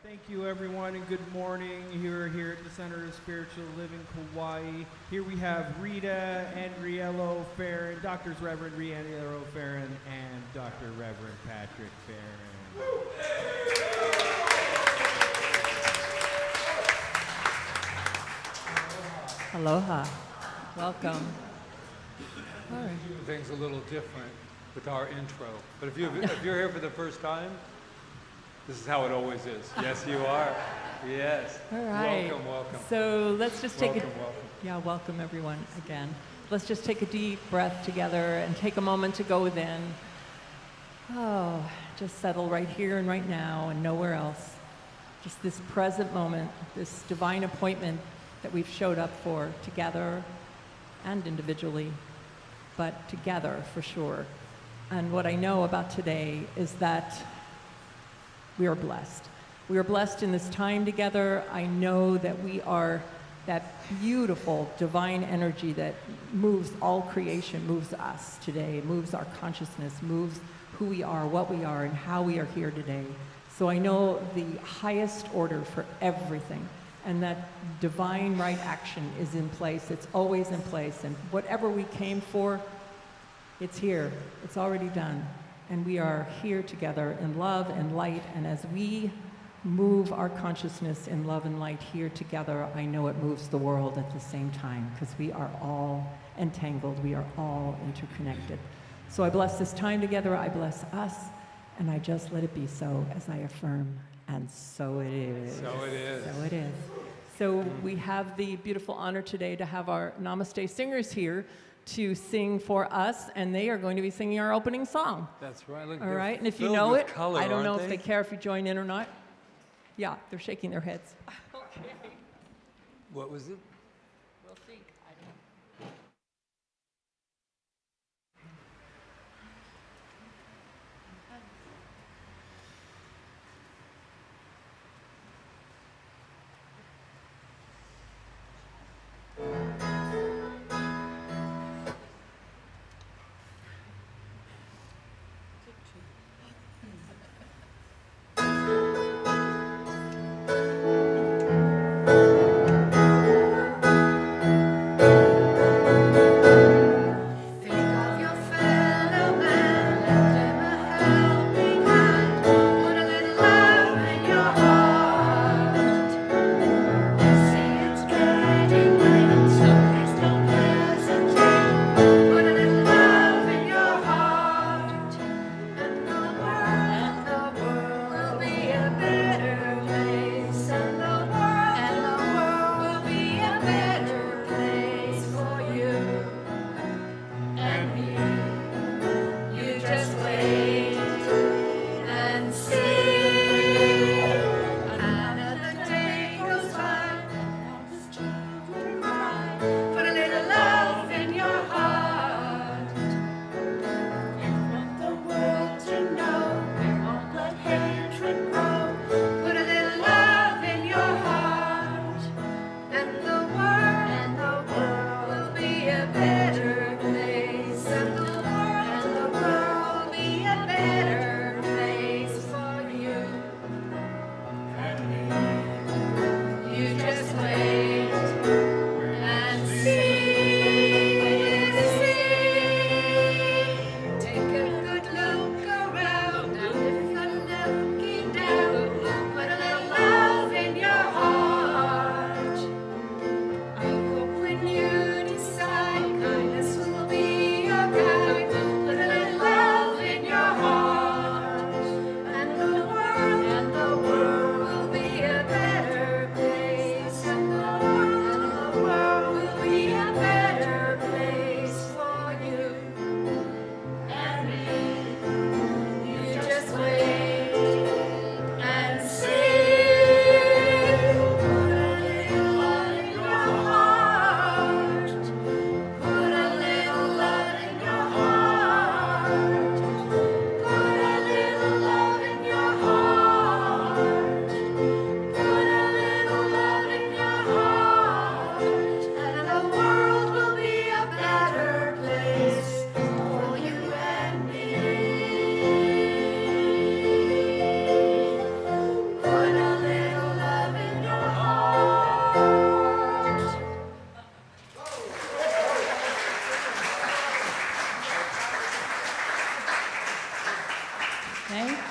Thank you, everyone, and good morning. You're here at the Center of Spiritual Living Kauai. Here we have Rita Andriello-Feren, Doctors Reverend Rita Andriello-Feren, and Dr. Reverend Patrick Feren. Aloha. Welcome. All right. Things a little different with our intro. But if you're here for the first time, this is how it always is. Yes, you are. Yes. All right. Welcome. So let's just take welcome. welcome everyone again. Let's just take a deep breath together and take a moment to go within. Oh, just settle right here and right now and nowhere else. Just this present moment, this divine appointment that we've showed up for together and individually, but together for sure. And what I know about today is that we are blessed. We are blessed in this time together. I know that we are that beautiful divine energy that moves all creation, moves us today, moves our consciousness, moves who we are, what we are, and how we are here today. So I know the highest order for everything, and that divine right action is in place. It's always in place, and whatever we came for, it's here. It's already done. And we are here together in love and light, and as we move our consciousness in love and light here together, I know it moves the world at the same time, because we are all entangled, we are all interconnected. So I bless this time together, I bless us, and I just let it be so as I affirm, and so it is. So it is. So it is. So we have the beautiful honor today to have our Namaste Singers here to sing for us, and they are going to be singing our opening song. That's right. Look, All right, and if you filled know with it, color, I don't know aren't if they care if you join in or not. Yeah, they're shaking their heads. Okay. What was it? We'll see. I don't know.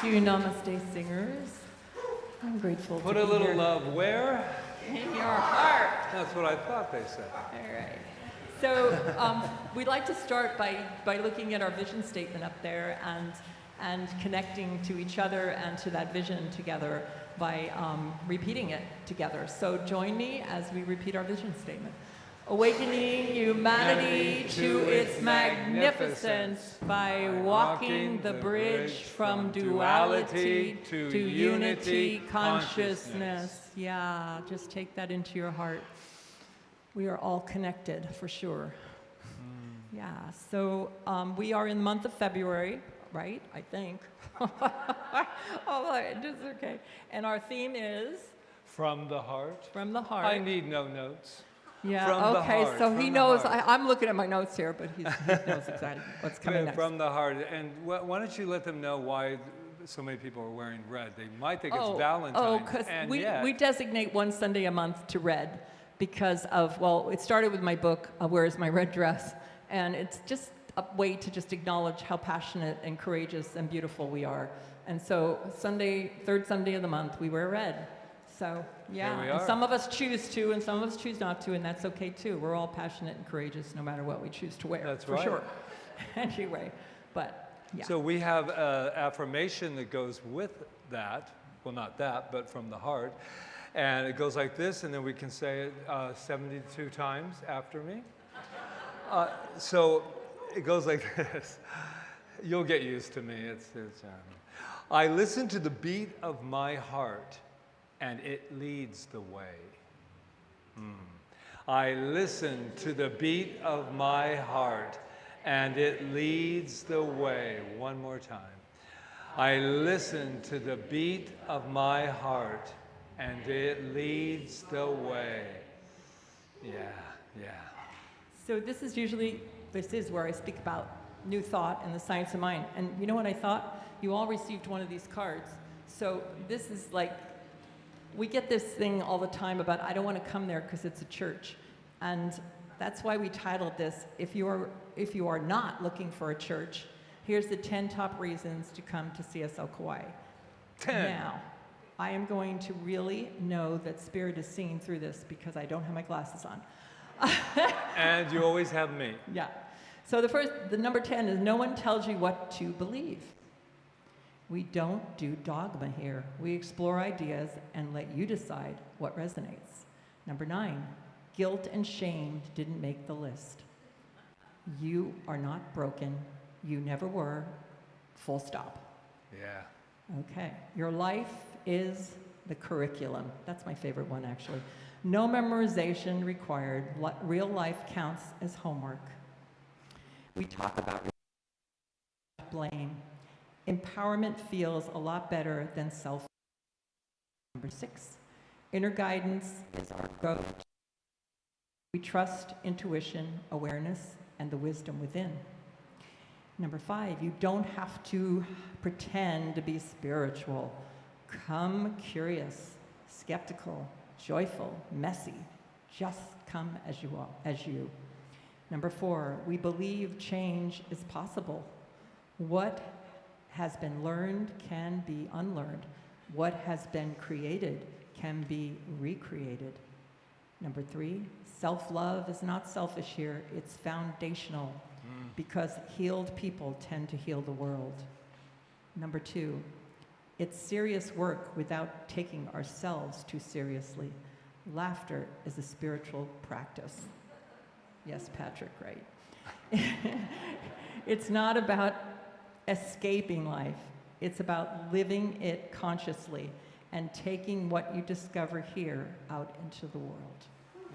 you, Namaste Singers. I'm grateful Put to a be little here. love where? In your heart. That's what I thought they said. All right. So we'd like to start by looking at our vision statement up there and connecting to each other and to that vision together by repeating it together. So join me as we repeat our vision statement. Awakening humanity to its magnificence by walking the bridge from duality to unity consciousness. Yeah, just take that into your heart. We are all connected for sure. Yeah, so we are in the month of February, right? I think. Oh, it's okay. And our theme is? From the heart. From the heart. I need no notes. Yeah, from okay, the heart, so from he the knows, heart. I'm looking at my notes here, but he knows exactly what's coming next. From the heart. And why don't you let them know why so many people are wearing red? They might think it's Valentine's. Oh, because we designate one Sunday a month to red because of, well, it started with my book, Where is My Red Dress? And it's just a way to just acknowledge how passionate and courageous and beautiful we are. And so third Sunday of the month, we wear red. So, yeah, and some of us choose to, and some of us choose not to, and that's okay too. We're all passionate and courageous no matter what we choose to wear. That's for right. sure. Anyway, but yeah. So we have an affirmation that goes with that. Well, not that, but from the heart. And it goes like this, and then we can say it 72 times after me. So it goes like this. You'll get used to me. I listen to the beat of my heart, and it leads the way. I listen to the beat of my heart, and it leads the way. One more time. I listen to the beat of my heart, and it leads the way. Yeah. So this is where I speak about new thought and the science of mind. And you know what I thought? You all received one of these cards. So this is like, we get this thing all the time about, I don't want to come there because it's a church. And that's why we titled this, if you are not looking for a church, here's the 10 top reasons to come to CSL Kauai. 10. Now, I am going to really know that Spirit is seeing through this because I don't have my glasses on. And you always have me. Yeah. So the number 10 is no one tells you what to believe. We don't do dogma here. We explore ideas and let you decide what resonates. Number 9, guilt and shame didn't make the list. You are not broken. You never were. Full stop. Yeah. Okay. Your life is the curriculum. That's my favorite one, actually. No memorization required. Real life counts as homework. We talk about blame. Empowerment feels a lot better than self. Number 6, inner guidance is our go-to. We trust intuition, awareness, and the wisdom within. Number 5, you don't have to pretend to be spiritual. Come curious, skeptical, joyful, messy. Just come as you are, as you. Number 4, we believe change is possible. What has been learned can be unlearned. What has been created can be recreated. Number 3, self-love is not selfish here, it's foundational because healed people tend to heal the world. Number 2, it's serious work without taking ourselves too seriously. Laughter is a spiritual practice. Yes, Patrick, right? It's not about escaping life. It's about living it consciously and taking what you discover here out into the world.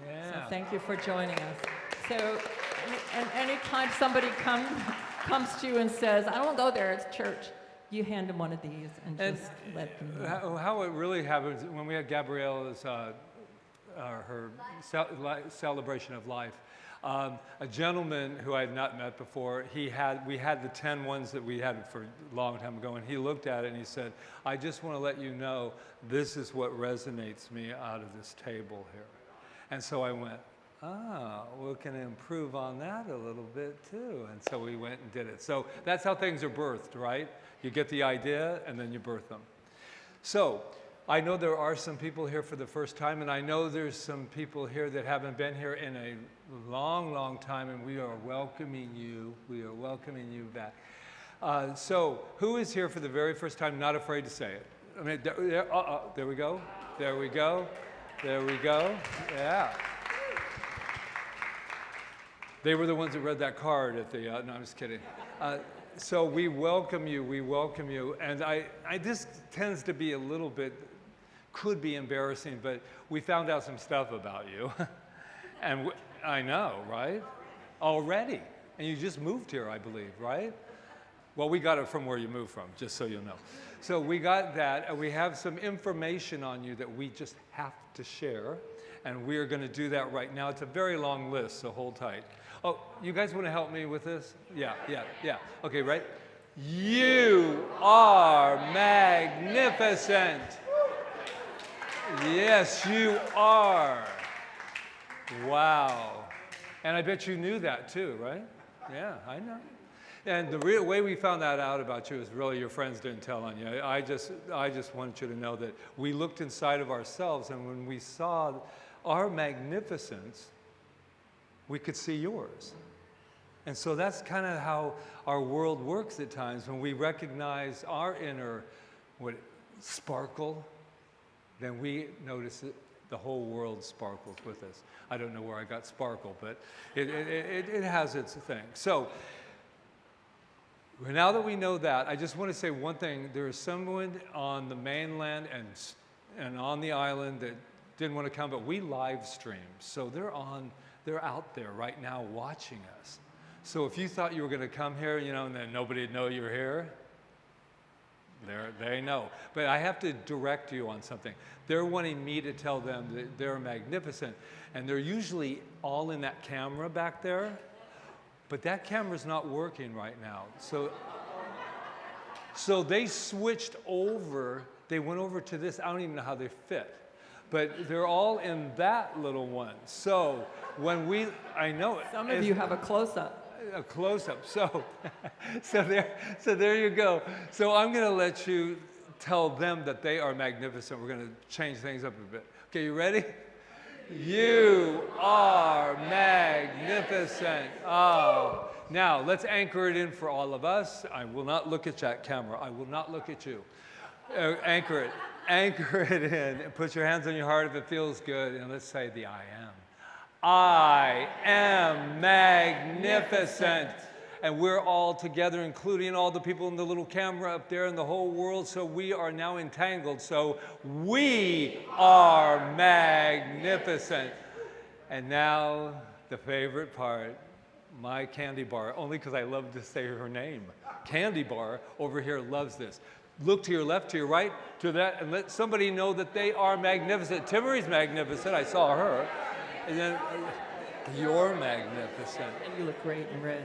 Yeah. So thank you for joining us. So, and anytime somebody comes to you and says, I don't go there, it's church, you hand them one of these and just let them know. How it really happens, when we had Gabriella's, her celebration of life, a gentleman who I had not met before, we had the 10 ones that we had for a long time ago, and he looked at it and he said, I just want to let you know this is what resonates me out of this table here. And so I went, we can improve on that a little bit too. And so we went and did it. So that's how things are birthed, right? You get the idea and then you birth them. So I know there are some people here for the first time, and I know there's some people here that haven't been here in a long, long time, and we are welcoming you. We are welcoming you back. So who is here for the very first time, not afraid to say it? I mean, there we go. There we go. There we go. Yeah. They were the ones that read that card at the, no, I'm just kidding. So we welcome you, and this tends to be a little bit, could be embarrassing, but we found out some stuff about you. And I know, right? Already. And you just moved here, I believe, right? Well, we got it from where you moved from, just so you know. So we got that, and we have some information on you that we just have to share, and we are going to do that right now. It's a very long list, so hold tight. Oh, you guys want to help me with this? Yeah. Okay, right? You are magnificent. Yes, you are. Wow. And I bet you knew that too, right? Yeah, I know. And the real way we found that out about you is really your friends didn't tell on you. I just wanted you to know that we looked inside of ourselves, and when we saw our magnificence, we could see yours. And so that's kind of how our world works at times. When we recognize our inner sparkle, then we notice that the whole world sparkles with us. I don't know where I got sparkle, but it has its thing. So now that we know that, I just want to say one thing. There is someone on the mainland and on the island that didn't want to come, but we live stream. So they're out there right now watching us. So if you thought you were going to come here, and then nobody would know you're here, they know. But I have to direct you on something. They're wanting me to tell them that they're magnificent, and they're usually all in that camera back there, but that camera's not working right now. So they switched over. They went over to this. I don't even know how they fit. But they're all in that little one. So when I know it. Some of you have a close-up. A close-up. So there you go. So I'm going to let you tell them that they are magnificent. We're going to change things up a bit. Okay, you ready? You are magnificent. Oh. Now, let's anchor it in for all of us. I will not look at that camera. I will not look at you. Anchor it. Anchor it in. Put your hands on your heart if it feels good. And let's say the I am. I am magnificent. And we're all together, including all the people in the little camera up there in the whole world. So we are now entangled. So we are magnificent. And now the favorite part, my candy bar, only because I love to say her name. Candy bar over here loves this. Look to your left, to your right, to that, and let somebody know that they are magnificent. Timory's magnificent. I saw her. And then you're magnificent. And you look great in red.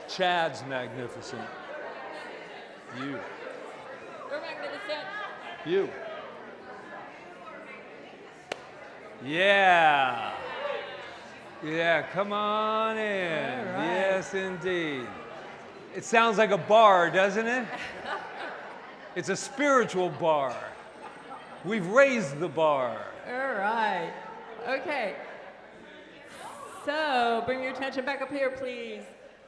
Chad's magnificent. You. You're magnificent. You. Yeah. Yeah, come on in. All right. Yes, indeed. It sounds like a bar, doesn't it? It's a spiritual bar. We've raised the bar. All right. Okay. So bring your attention back up here, please.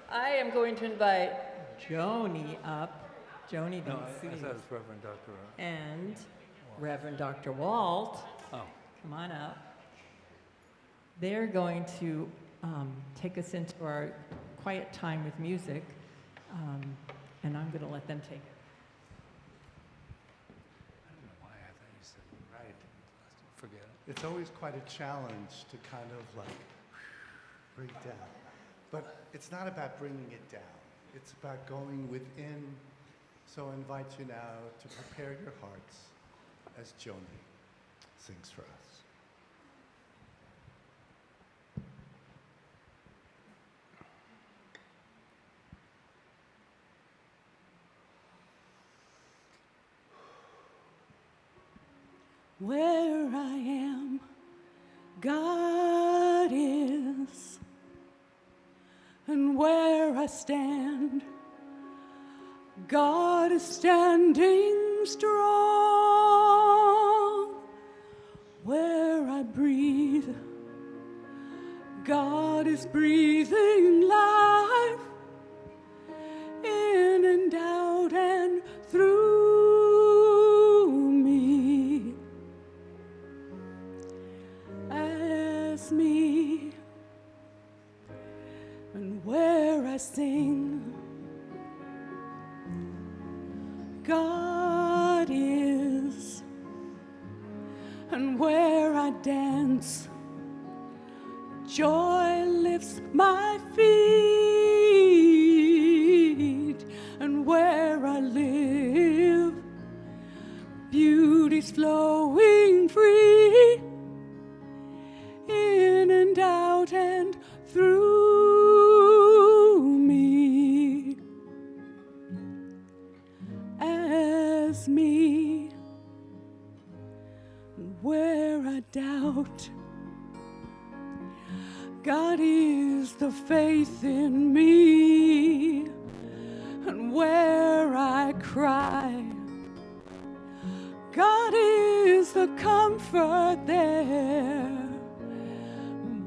I am going to invite Joni up. Joni No, didn't see. I thought it was Reverend Dr. And Reverend Dr. Walt. Oh. Come on up. They're going to take us into our quiet time with music, and I'm going to let them take it. I don't know why I thought you said right. Forget it. It's always quite a challenge to kind of like bring down. But it's not about bringing it down. It's about going within. So I invite you now to prepare your hearts as Joni sings for us. Where I am, God is, and where I stand, God is standing strong. Where I breathe, God is breathing life in and out and through me, as me. And where I sing, God is, and where I dance, joy lifts my feet, and where I live, beauty's flowing free, in and out and through me, as me. And where I doubt, God is the faith in me, and where I cry, God is the comfort there.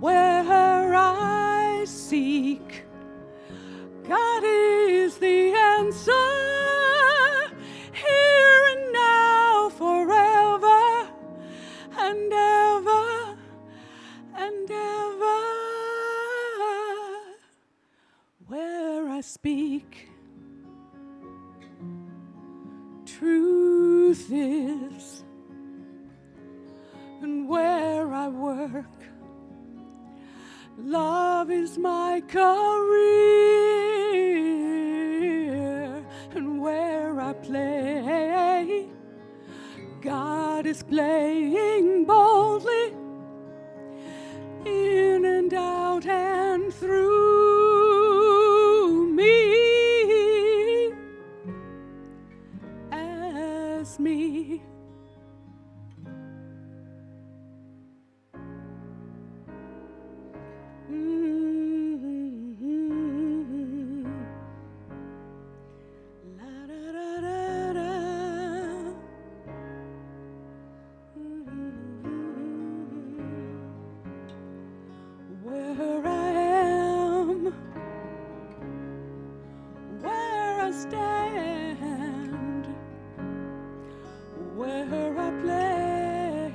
Where I seek, God is the answer, here and now, forever and ever and ever. Where I speak, truth is, and where I work, love is my career, and where I play, God is playing boldly, in and out and through me, as me. Where I am, where I stand, where I play,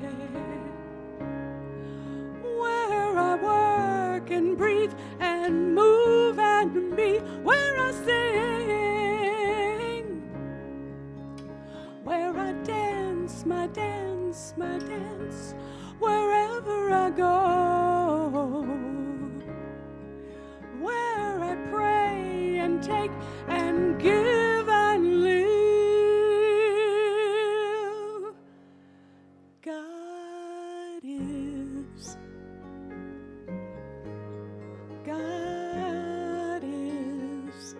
where I work and breathe and move and be, where I sing, where I dance, my dance, my dance, wherever I go, where I pray and take and give and live, God is, God is,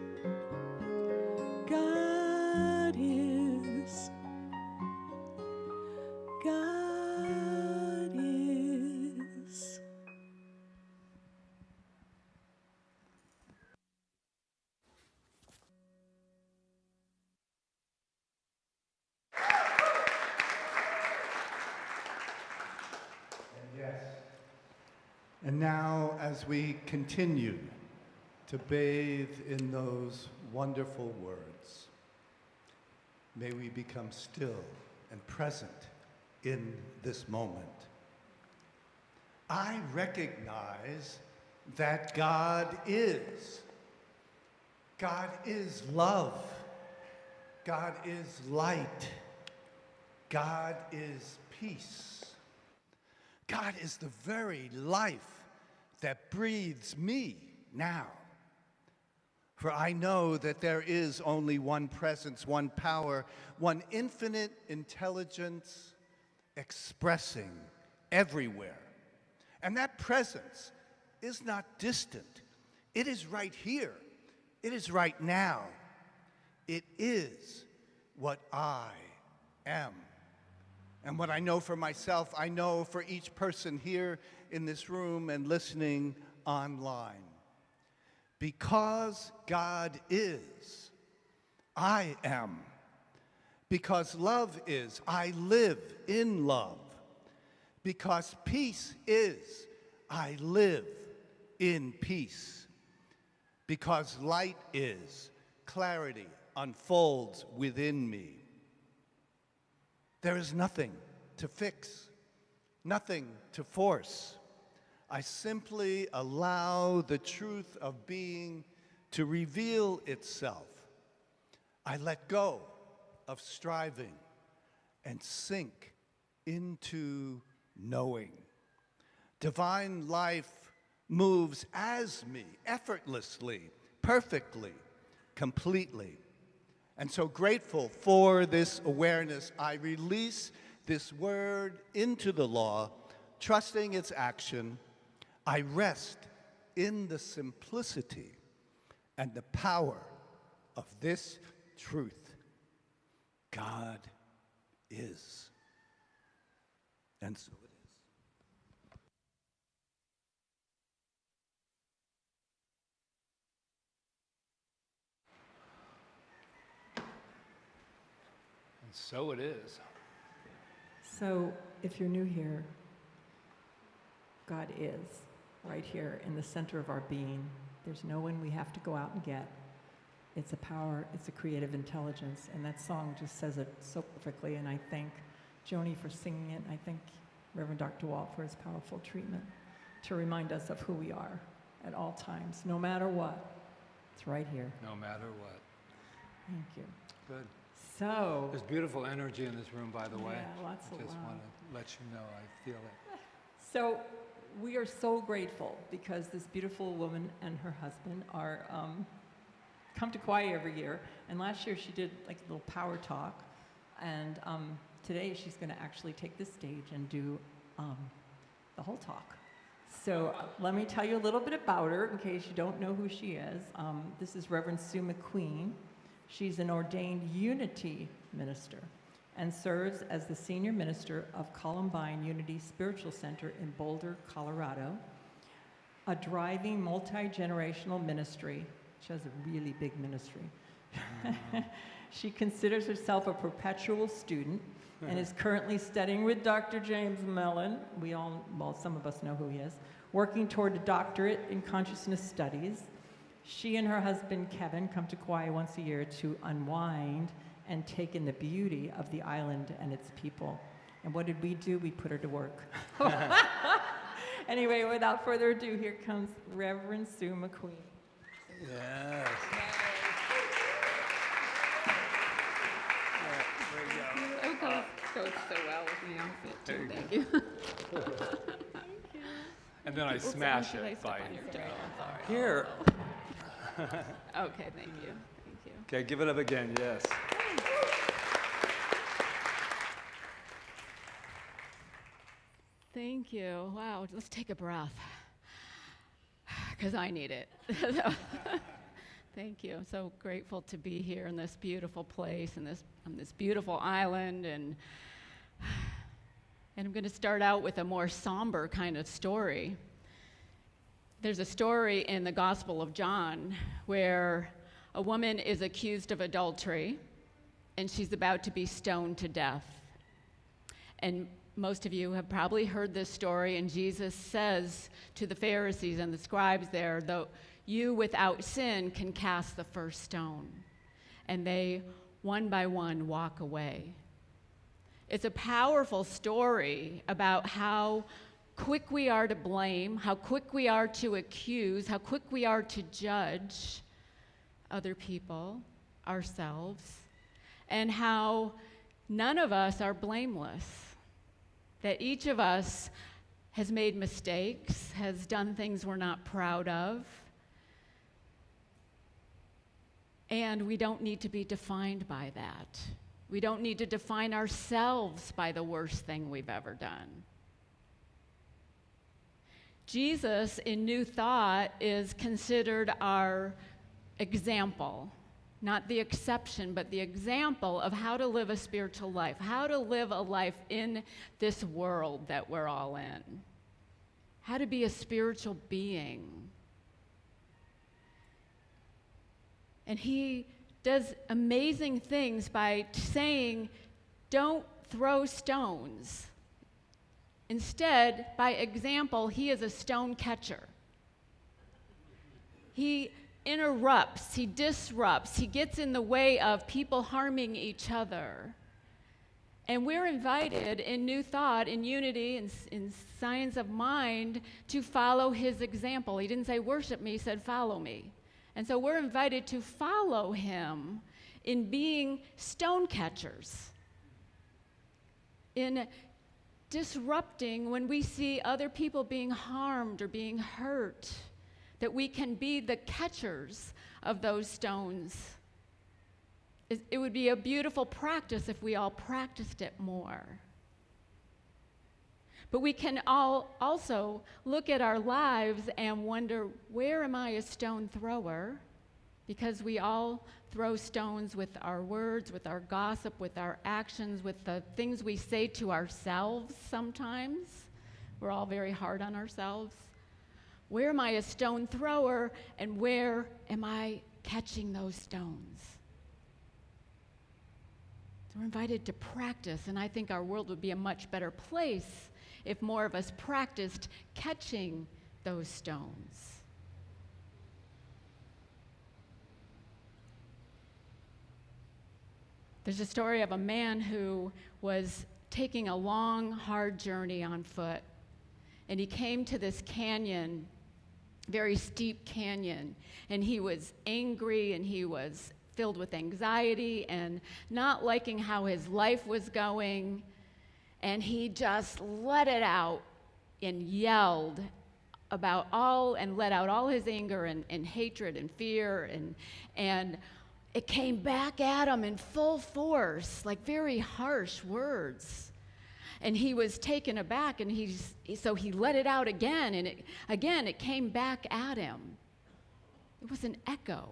God is, God is. Yes. And now, as we continue to bathe in those wonderful words, may we become still and present in this moment. I recognize that God is. God is love. God is light. God is peace. God is the very life that breathes me now. For I know that there is only one presence, one power, one infinite intelligence expressing everywhere. And that presence is not distant. It is right here. It is right now. It is what I am. And what I know for myself, I know for each person here in this room and listening online. Because God is, I am. Because love is, I live in love. Because peace is, I live in peace. Because light is, clarity unfolds within me. There is nothing to fix, nothing to force. I simply allow the truth of being to reveal itself. I let go of striving and sink into knowing. Divine life moves as me, effortlessly, perfectly, completely. And so grateful for this awareness, I release this word into the law, trusting its action. I rest in the simplicity and the power of this truth. God is. And so it is. And so it is. So, if you're new here, God is right here in the center of our being. There's no one we have to go out and get. It's a power, it's a creative intelligence, and that song just says it so perfectly, and I thank Joni for singing it, and I thank Reverend Dr. Walt for his powerful treatment to remind us of who we are at all times, no matter what. It's right here. No matter what. Thank you. Good. So, There's beautiful energy in this room, by the way. yeah, lots of I just love. want to let you know I feel it. So we are so grateful because this beautiful woman and her husband are come to Kauai every year. And last year she did like a little power talk. And today she's going to actually take this stage and do the whole talk. So let me tell you a little bit about her in case you don't know who she is. This is Reverend Sue McQueen. She's an ordained Unity minister and serves as the senior minister of Columbine Unity Spiritual Center in Boulder, Colorado, a driving multi-generational ministry. She has a really big ministry. She considers herself a perpetual student and is currently studying with Dr. James Mellon. Some of us know who he is, working toward a doctorate in consciousness studies. She and her husband, Kevin, come to Kauai once a year to unwind and take in the beauty of the island and its people. And what did we do? We put her to work. Anyway, without further ado, here comes Reverend Sue McQueen. Yes. It goes so well with my outfit too. Thank you. And then I smash it by Here. here. Okay, thank you. Thank you. Okay, give it up again, yes. Thank you. Wow, let's take a breath. Because I need it. Thank you. I'm so grateful to be here in this beautiful place and on this beautiful island. And I'm going to start out with a more somber kind of story. There's a story in the Gospel of John where a woman is accused of adultery and she's about to be stoned to death. And most of you have probably heard this story, and Jesus says to the Pharisees and the scribes there, though you without sin can cast the first stone. And they, one by one, walk away. It's a powerful story about how quick we are to blame, how quick we are to accuse, how quick we are to judge other people, ourselves, and how none of us are blameless. That each of us has made mistakes, has done things we're not proud of, and we don't need to be defined by that. We don't need to define ourselves by the worst thing we've ever done. Jesus, in New Thought, is considered our example, not the exception, but the example of how to live a spiritual life, how to live a life in this world that we're all in, how to be a spiritual being. And he does amazing things by saying, don't throw stones. Instead, by example, he is a stone catcher. He interrupts, he disrupts, he gets in the way of people harming each other. And we're invited in New Thought, in Unity, in Science of Mind, to follow his example. He didn't say, worship me, he said, follow me. And so we're invited to follow him in being stone catchers, in disrupting when we see other people being harmed or being hurt, that we can be the catchers of those stones. It would be a beautiful practice if we all practiced it more. But we can all also look at our lives and wonder, where am I a stone thrower? Because we all throw stones with our words, with our gossip, with our actions, with the things we say to ourselves sometimes. We're all very hard on ourselves. Where am I a stone thrower, and where am I catching those stones? So we're invited to practice, and I think our world would be a much better place if more of us practiced catching those stones. There's a story of a man who was taking a long, hard journey on foot, and he came to this canyon, very steep canyon, and he was angry and he was filled with anxiety and not liking how his life was going, and he just let it out and yelled about and let out all his anger and hatred and fear, and it came back at him in full force, like very harsh words. And he was taken aback, and so he let it out again, and it came back at him. It was an echo.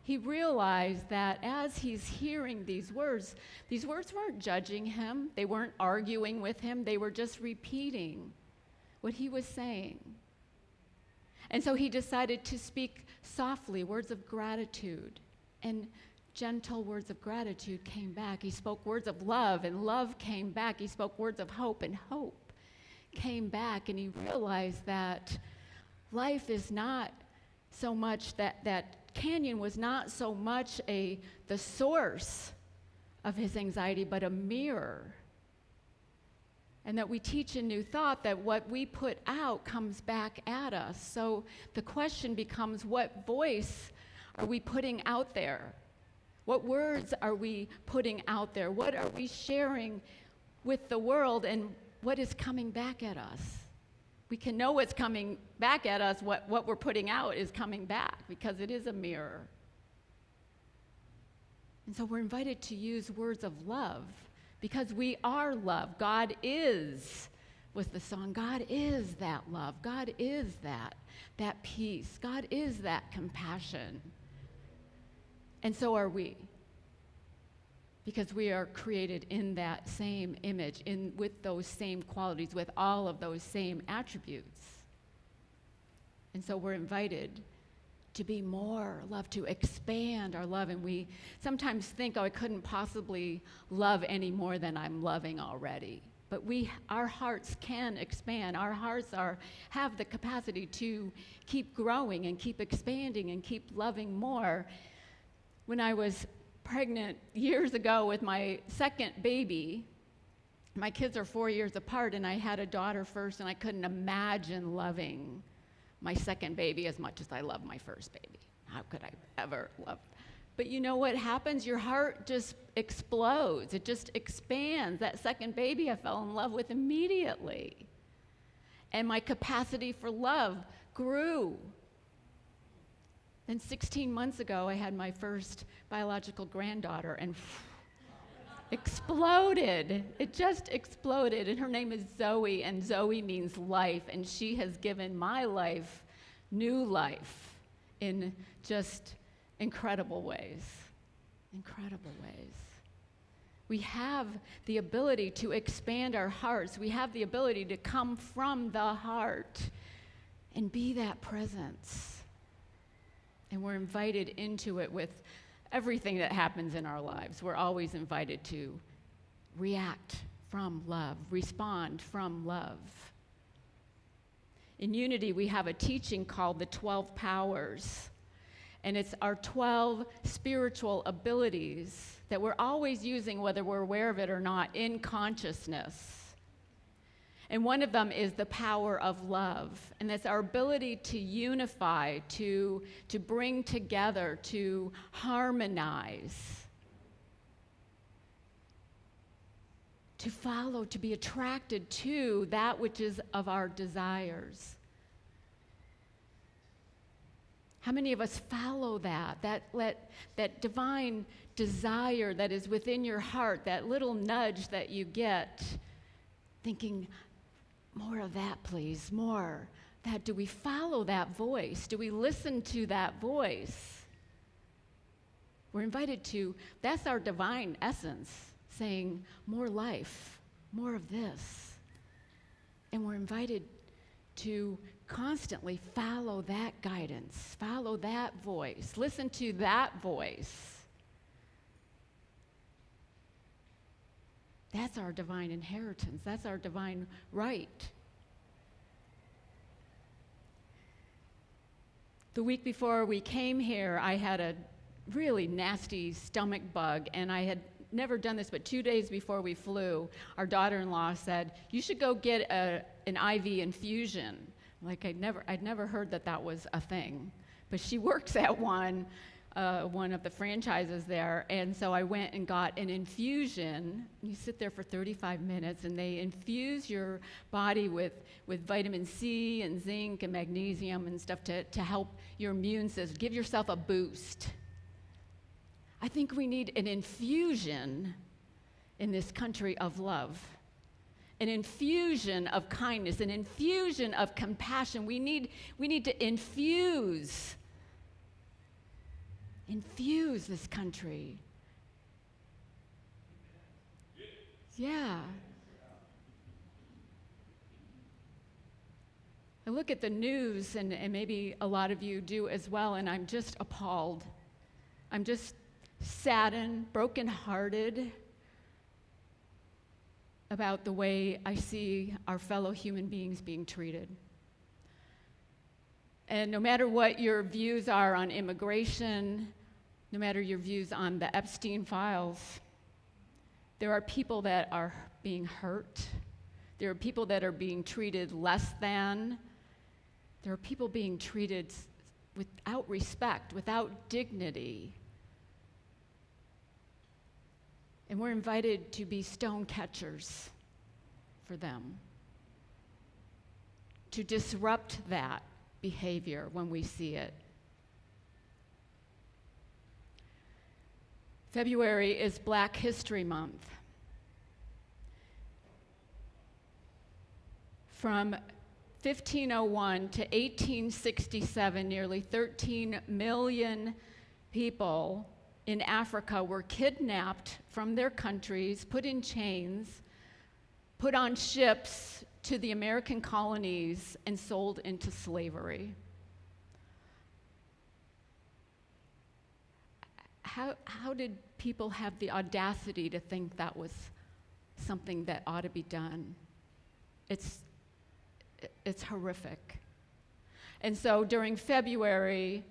He realized that as he's hearing these words weren't judging him, they weren't arguing with him, they were just repeating what he was saying. And so he decided to speak softly, words of gratitude, and gentle words of gratitude came back. He spoke words of love, and love came back. He spoke words of hope, and hope came back. And he realized that life is not so much, that canyon was not so much the source of his anxiety, but a mirror. And that we teach in New Thought that what we put out comes back at us. So the question becomes, what voice are we putting out there? What words are we putting out there? What are we sharing with the world, and what is coming back at us? We can know what's coming back at us, what we're putting out is coming back, because it is a mirror. And so we're invited to use words of love, because we are love. God was the song, God is that love. God is that peace. God is that compassion. And so are we, because we are created in that same image, with those same qualities, with all of those same attributes. And so we're invited to be more love, to expand our love. And we sometimes think, I couldn't possibly love any more than I'm loving already. But our hearts can expand. Our hearts have the capacity to keep growing and keep expanding and keep loving more. When I was pregnant years ago with my second baby, my kids are 4 years apart, and I had a daughter first, and I couldn't imagine loving my second baby as much as I love my first baby. How could I ever love? But you know what happens? Your heart just explodes. It just expands. That second baby I fell in love with immediately. And my capacity for love grew. Then 16 months ago, I had my first biological granddaughter, and exploded. It just exploded. And her name is Zoe, and Zoe means life, and she has given my life new life in just incredible ways. Incredible ways. We have the ability to expand our hearts. We have the ability to come from the heart and be that presence. And we're invited into it with everything that happens in our lives. We're always invited to react from love, respond from love. In Unity, we have a teaching called the 12 Powers. And it's our 12 spiritual abilities that we're always using, whether we're aware of it or not, in consciousness. And one of them is the power of love. And that's our ability to unify, to bring together, to harmonize, to follow, to be attracted to that which is of our desires. How many of us follow that divine desire that is within your heart, that little nudge that you get, thinking, more of that, please, more. That, do we follow that voice? Do we listen to that voice? We're invited to, that's our divine essence, saying, more life, more of this. And we're invited to constantly follow that guidance, follow that voice, listen to that voice. That's our divine inheritance. That's our divine right. The week before we came here, I had a really nasty stomach bug, and I had never done this, but 2 days before we flew, our daughter-in-law said, you should go get an IV infusion. Like I'd never heard that was a thing, but she works at one of the franchises there, and so I went and got an infusion. You sit there for 35 minutes, and they infuse your body with vitamin C and zinc and magnesium and stuff to help your immune system, give yourself a boost. I think we need an infusion in this country of love. An infusion of kindness, an infusion of compassion. We need to infuse this country. Yeah. I look at the news, and maybe a lot of you do as well, and I'm just appalled. I'm just saddened, brokenhearted about the way I see our fellow human beings being treated. And no matter what your views are on immigration, no matter your views on the Epstein files, there are people that are being hurt. There are people that are being treated less than. There are people being treated without respect, without dignity. And we're invited to be stone catchers for them, to disrupt that behavior when we see it. February is Black History Month. From 1501 to 1867, nearly 13 million people in Africa were kidnapped from their countries, put in chains, put on ships to the American colonies, and sold into slavery. How did people have the audacity to think that was something that ought to be done? It's horrific. And so during February,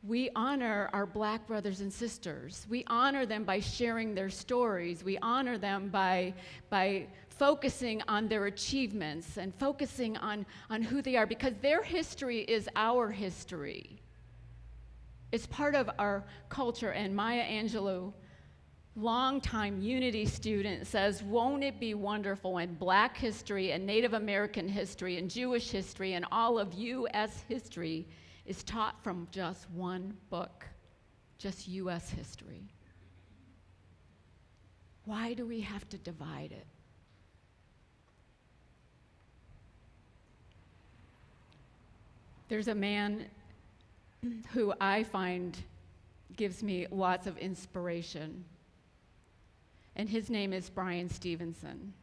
we honor our Black brothers and sisters. We honor them by sharing their stories. We honor them by focusing on their achievements and focusing on who they are, because their history is our history. It's part of our culture. And Maya Angelou, longtime Unity student, says, won't it be wonderful when Black history and Native American history and Jewish history and all of U.S. history is taught from just one book, just U.S. history? Why do we have to divide it? There's a man who I find gives me lots of inspiration. And his name is Bryan Stevenson.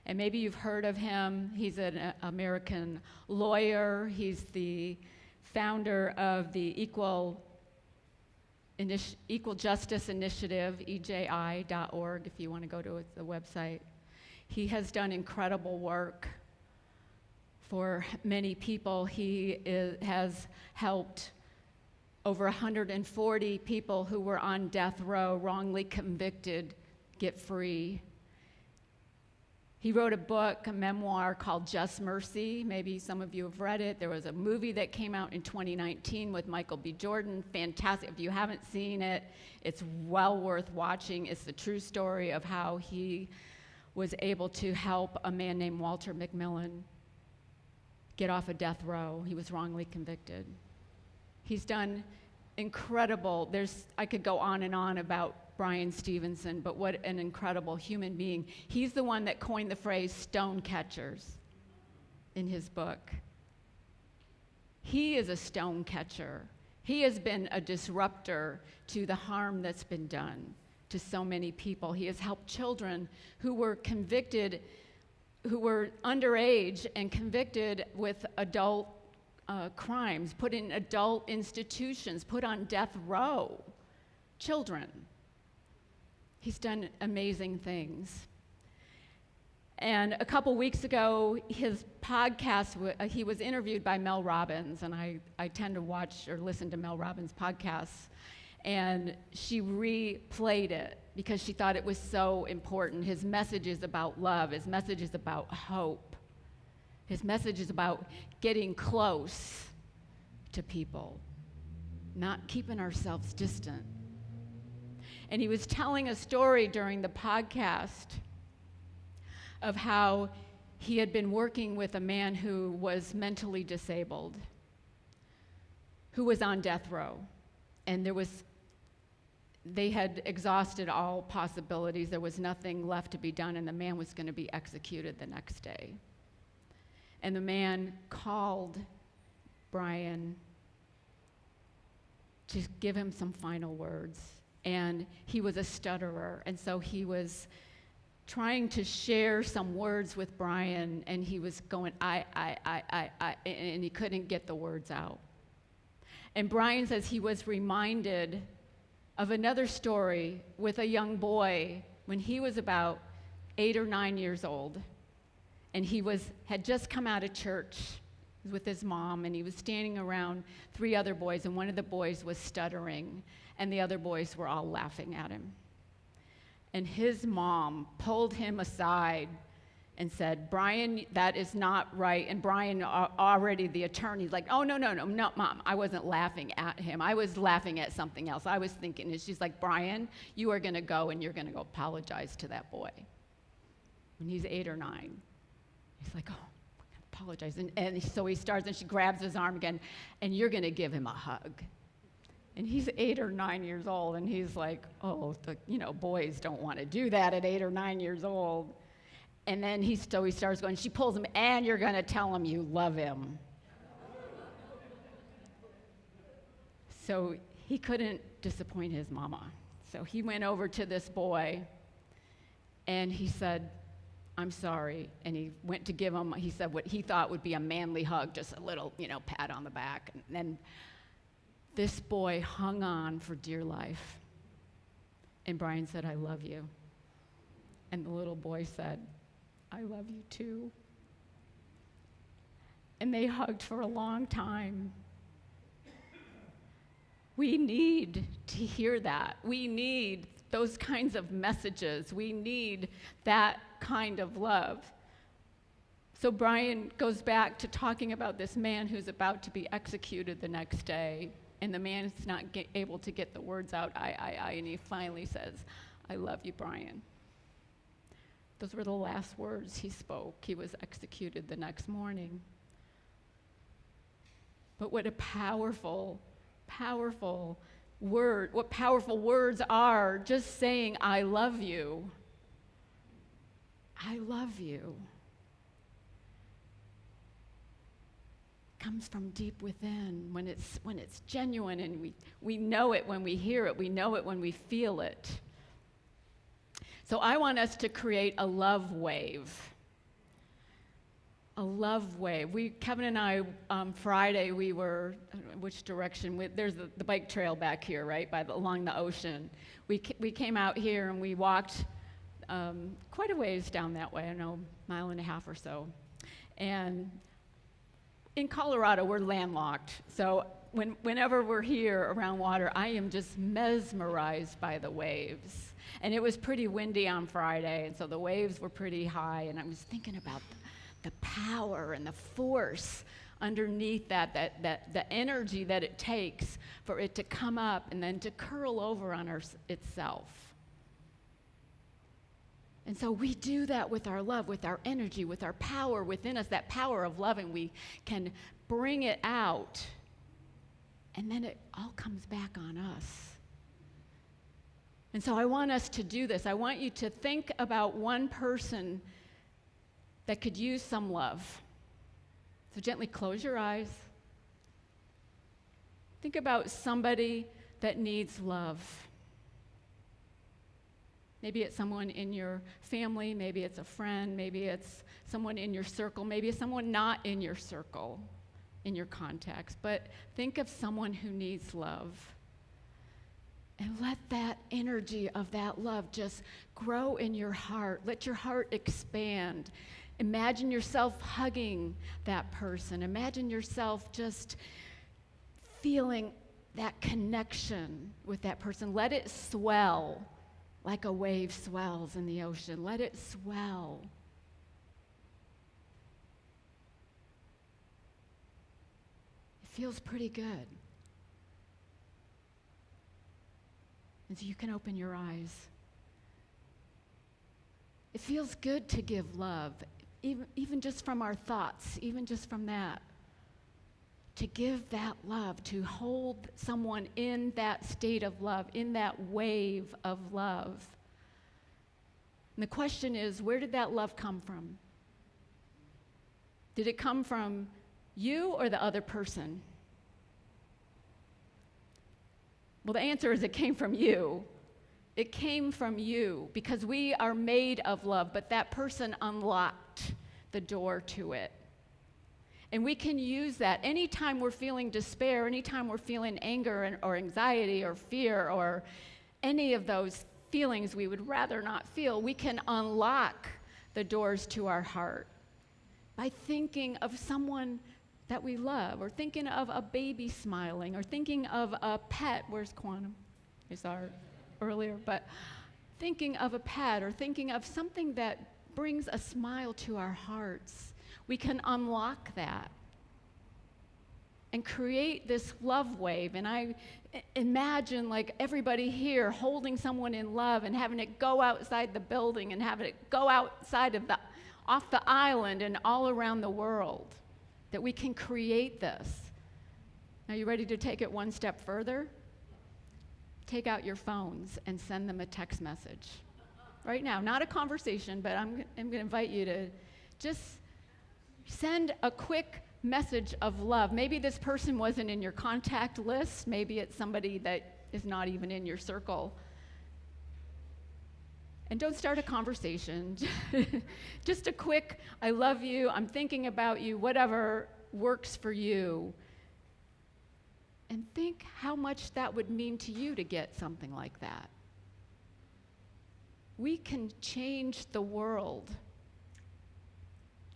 And maybe you've heard of him. He's an American lawyer. He's the founder of the Equal Justice Initiative, EJI.org, if you want to go to the website. He has done incredible work for many people. He has helped over 140 people who were on death row, wrongly convicted, get free. He wrote a book, a memoir called Just Mercy. Maybe some of you have read it. There was a movie that came out in 2019 with Michael B. Jordan. Fantastic. If you haven't seen it, it's well worth watching. It's the true story of how he was able to help a man named Walter McMillan get off a death row. He was wrongly convicted. He's done incredible. I could go on and on about Bryan Stevenson, but what an incredible human being. He's the one that coined the phrase stone catchers in his book. He is a stone catcher. He has been a disruptor to the harm that's been done to so many people. He has helped children who were convicted, who were underage and convicted with adult crimes, put in adult institutions, put on death row. Children. He's done amazing things. And a couple weeks ago, his podcast, he was interviewed by Mel Robbins, and I tend to watch or listen to Mel Robbins' podcasts, and she replayed it because she thought it was so important. His message is about love. His message is about hope. His message is about getting close to people, not keeping ourselves distant. And he was telling a story during the podcast of how he had been working with a man who was mentally disabled, who was on death row. And they had exhausted all possibilities. There was nothing left to be done, and the man was going to be executed the next day. And the man called Bryan to give him some final words. And he was a stutterer, and so he was trying to share some words with Bryan, and he was going, I, and he couldn't get the words out. And Bryan says he was reminded of another story with a young boy when he was about 8 or 9 years old, and he had just come out of church with his mom, and he was standing around 3 other boys, and one of the boys was stuttering, and the other boys were all laughing at him. And his mom pulled him aside and said, Bryan, that is not right. And Bryan, already the attorney's like, oh, no, Mom, I wasn't laughing at him. I was laughing at something else. I was thinking, and she's like, Bryan, you are going to go and you're going to go apologize to that boy. When he's 8 or 9. He's like, oh, apologize. And so he starts, and she grabs his arm again, and you're going to give him a hug. And he's 8 or 9 years old, and he's like, oh, boys don't want to do that at 8 or 9 years old. And then he starts going, she pulls him, and you're going to tell him you love him. So he couldn't disappoint his mama. So he went over to this boy, and he said, I'm sorry. And he went to give him, he said what he thought would be a manly hug, just a little, pat on the back. And then this boy hung on for dear life. And Bryan said, I love you. And the little boy said, I love you too. And they hugged for a long time. We need to hear that. We need those kinds of messages. We need that kind of love. So Bryan goes back to talking about this man who's about to be executed the next day. And the man is not able to get the words out, and he finally says, I love you, Bryan. Those were the last words he spoke. He was executed the next morning. But what a powerful, powerful word, what powerful words are, just saying, I love you. I love you. comes from deep within, when it's genuine, and we know it when we hear it, we know it when we feel it. So I want us to create a love wave. A love wave. Kevin and I, Friday, we were, I don't know which direction, there's the bike trail back here, right, along the ocean. We came out here and we walked quite a ways down that way, I don't know, a mile and a half or so. And in Colorado, we're landlocked. So whenever we're here around water, I am just mesmerized by the waves. And it was pretty windy on Friday, and so the waves were pretty high, and I was thinking about the power and the force underneath that the energy that it takes for it to come up and then to curl over on itself. And so we do that with our love, with our energy, with our power within us, that power of love, and we can bring it out, and then it all comes back on us. And so I want us to do this. I want you to think about one person that could use some love. So gently close your eyes. Think about somebody that needs love. Maybe it's someone in your family, maybe it's a friend, maybe it's someone in your circle, maybe it's someone not in your circle, in your context. But think of someone who needs love. And let that energy of that love just grow in your heart. Let your heart expand. Imagine yourself hugging that person. Imagine yourself just feeling that connection with that person. Let it swell like a wave swells in the ocean. Let it swell. It feels pretty good. And so you can open your eyes. It feels good to give love, even just from our thoughts, even just from that. To give that love, to hold someone in that state of love, in that wave of love. And the question is, where did that love come from? Did it come from you or the other person? Well, the answer is it came from you. It came from you because we are made of love, but that person unlocked the door to it. And we can use that anytime we're feeling despair, anytime we're feeling anger or anxiety or fear or any of those feelings we would rather not feel, we can unlock the doors to our heart by thinking of someone that we love, or thinking of a baby smiling, or thinking of a pet. Where's Quantum? I saw her earlier, but thinking of a pet, or thinking of something that brings a smile to our hearts. We can unlock that and create this love wave. And I imagine like everybody here holding someone in love and having it go outside the building and having it go outside off the island and all around the world. That we can create this. Now, you ready to take it one step further? Take out your phones and send them a text message. Right now, not a conversation, but I'm going to invite you to just send a quick message of love. Maybe this person wasn't in your contact list. Maybe it's somebody that is not even in your circle. And don't start a conversation. Just a quick, I love you, I'm thinking about you, whatever works for you. And think how much that would mean to you to get something like that. We can change the world.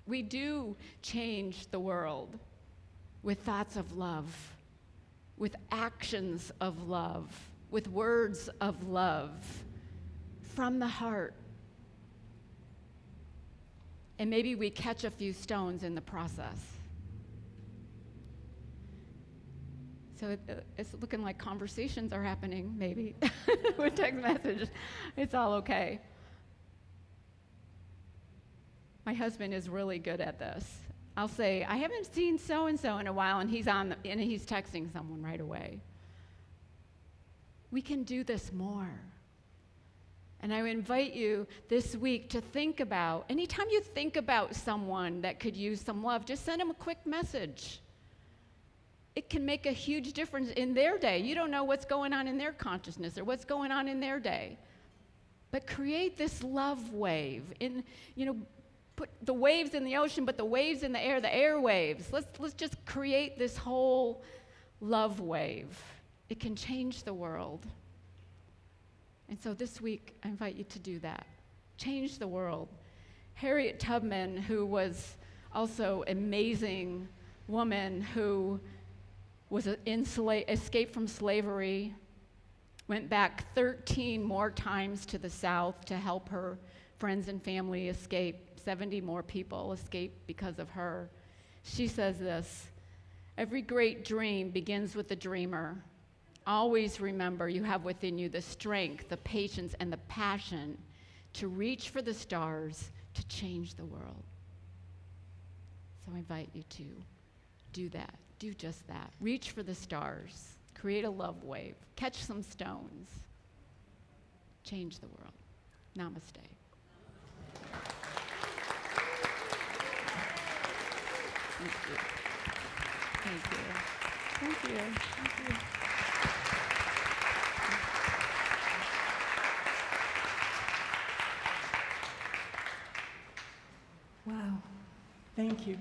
We do change the world with thoughts of love, with actions of love, with words of love. From the heart. And maybe we catch a few stones in the process. So it's looking like conversations are happening, maybe, with text messages. It's all okay. My husband is really good at this. I'll say, I haven't seen so-and-so in a while, and he's texting someone right away. We can do this more. And I invite you this week to think about, anytime you think about someone that could use some love, just send them a quick message. it can make a huge difference in their day. You don't know what's going on in their consciousness or what's going on in their day. But create this love wave. Put the waves in the ocean, but the waves in the air waves. Let's just create this whole love wave. It can change the world. And so this week, I invite you to do that. Change the world. Harriet Tubman, who was also an amazing woman who was escaped from slavery, went back 13 more times to the South to help her friends and family escape. 70 more people escaped because of her. She says this, "Every great dream begins with the dreamer. Always remember you have within you the strength, the patience, and the passion to reach for the stars to change the world." So I invite you to do that. Do just that. Reach for the stars. Create a love wave. Catch some stones. Change the world. Namaste. Thank you. Thank you. Thank you. Thank you. Wow. Thank you.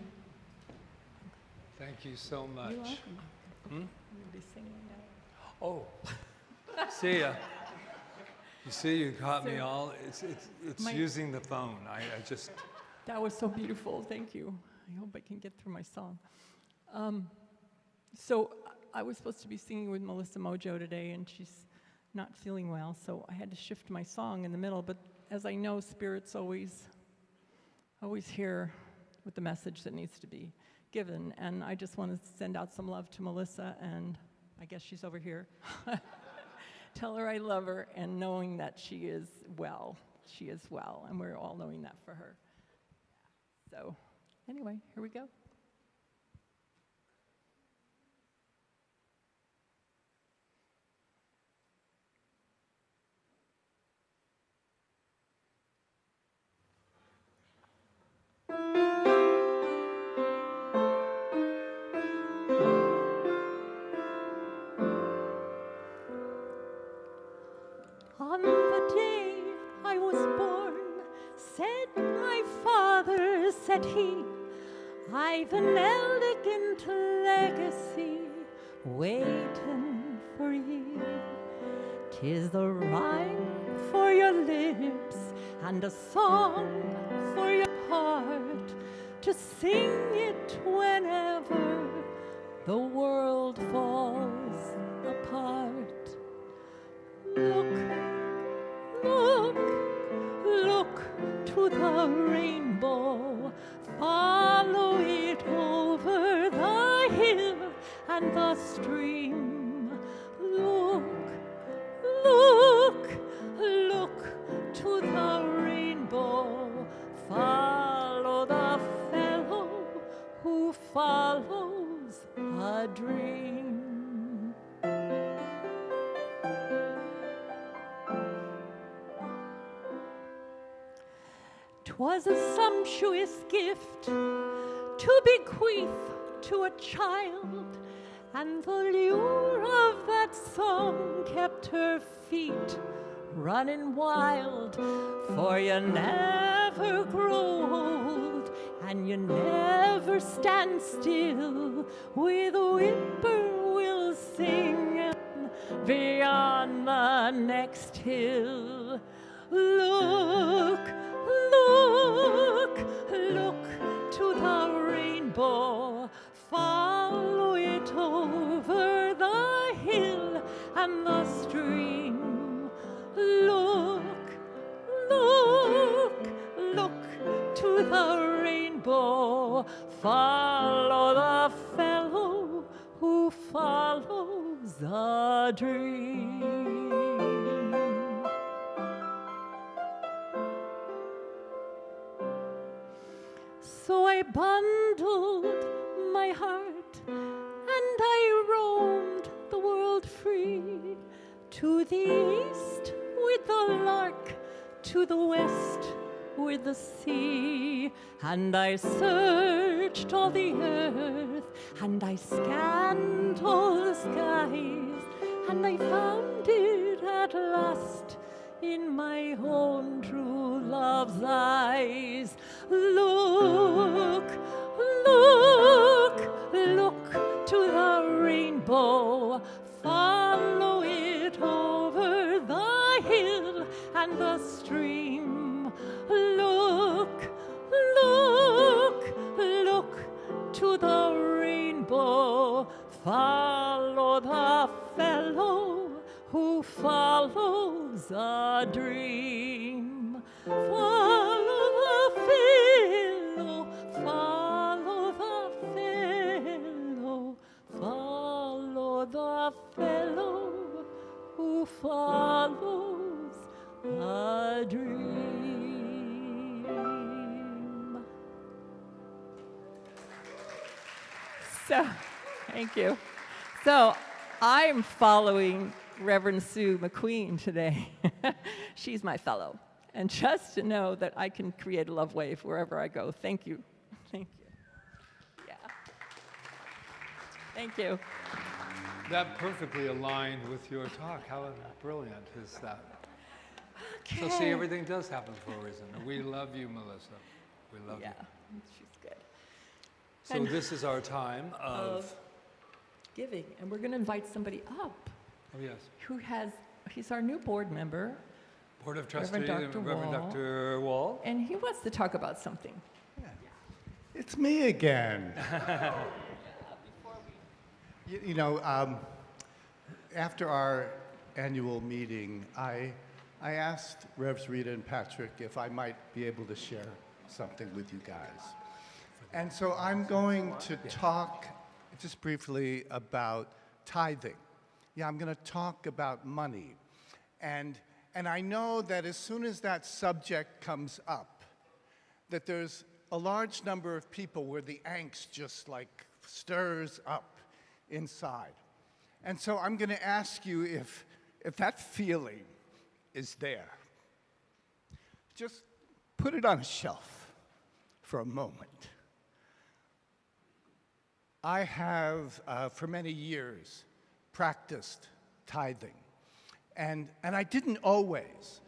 Thank you so much. You're welcome. Hmm? You'll be singing now. Oh, see ya. You see, you caught me all. It's My- using the phone. I just. That was so beautiful. Thank you. I hope I can get through my song. So I was supposed to be singing with Melissa Mojo today, and she's not feeling well, so I had to shift my song in the middle. But as I know, Spirit's always here with the message that needs to be given. And I just want to send out some love to Melissa, and I guess she's over here. Tell her I love her, and knowing that she is well, and we're all knowing that for her. So anyway, here we go. On the day I was born, said my father, said he, I've an elegant legacy waiting for ye. 'Tis the rhyme for your lips and a song for your heart, to sing it whenever the world falls apart. Look, look, look to the rainbow, follow it over the hill and the stream. Look, look, look to the rainbow, follow the fellow who follows a dream. 'Twas a sumptuous gift to bequeath to a child, and the lure of that song kept her feet running wild. For you never grow old, and you never stand still, with whippoorwill singing beyond the next hill. Look, look, look to the rainbow, follow it over the hill and the stream. Look, look, look to the rainbow, follow the fellow who follows a dream. So I bundled my heart and I roamed the world free, to the east with the lark, to the west with the sea. And I searched all the earth and I scanned all the skies, and I found it at last in my own true love's eyes. Look, look, look to the rainbow, follow it over the hill and the stream. Look, look, look to the rainbow, follow the fellow who follows a dream. Follow the fellow, follow the fellow, follow the fellow who follows a dream. So, thank you. So, I'm following Reverend Sue McQueen today. She's my fellow. And just to know that I can create a love wave wherever I go. Thank you. Thank you. Yeah. Thank you. That perfectly aligned with your talk. How brilliant is that? Okay. So see, everything does happen for a reason. We love you, Melissa. We love Yeah, you. she's good. So And this is our time of giving, and we're going to invite somebody up oh yes, he's our new board member, Board of Trustees, Reverend Dr. Reverend Wall. Dr. Wall. and he wants to talk about something. It's me again. You know, after our annual meeting, I asked Revs Rita and Patrick if I might be able to share something with you guys. And so I'm going to talk just briefly about tithing. Yeah, I'm going to talk about money. And I know that as soon as that subject comes up, that there's a large number of people where the angst just like stirs up inside. And so I'm going to ask you if that feeling is there. Just put it on a shelf for a moment. I have, for many years, practiced tithing. And I didn't always.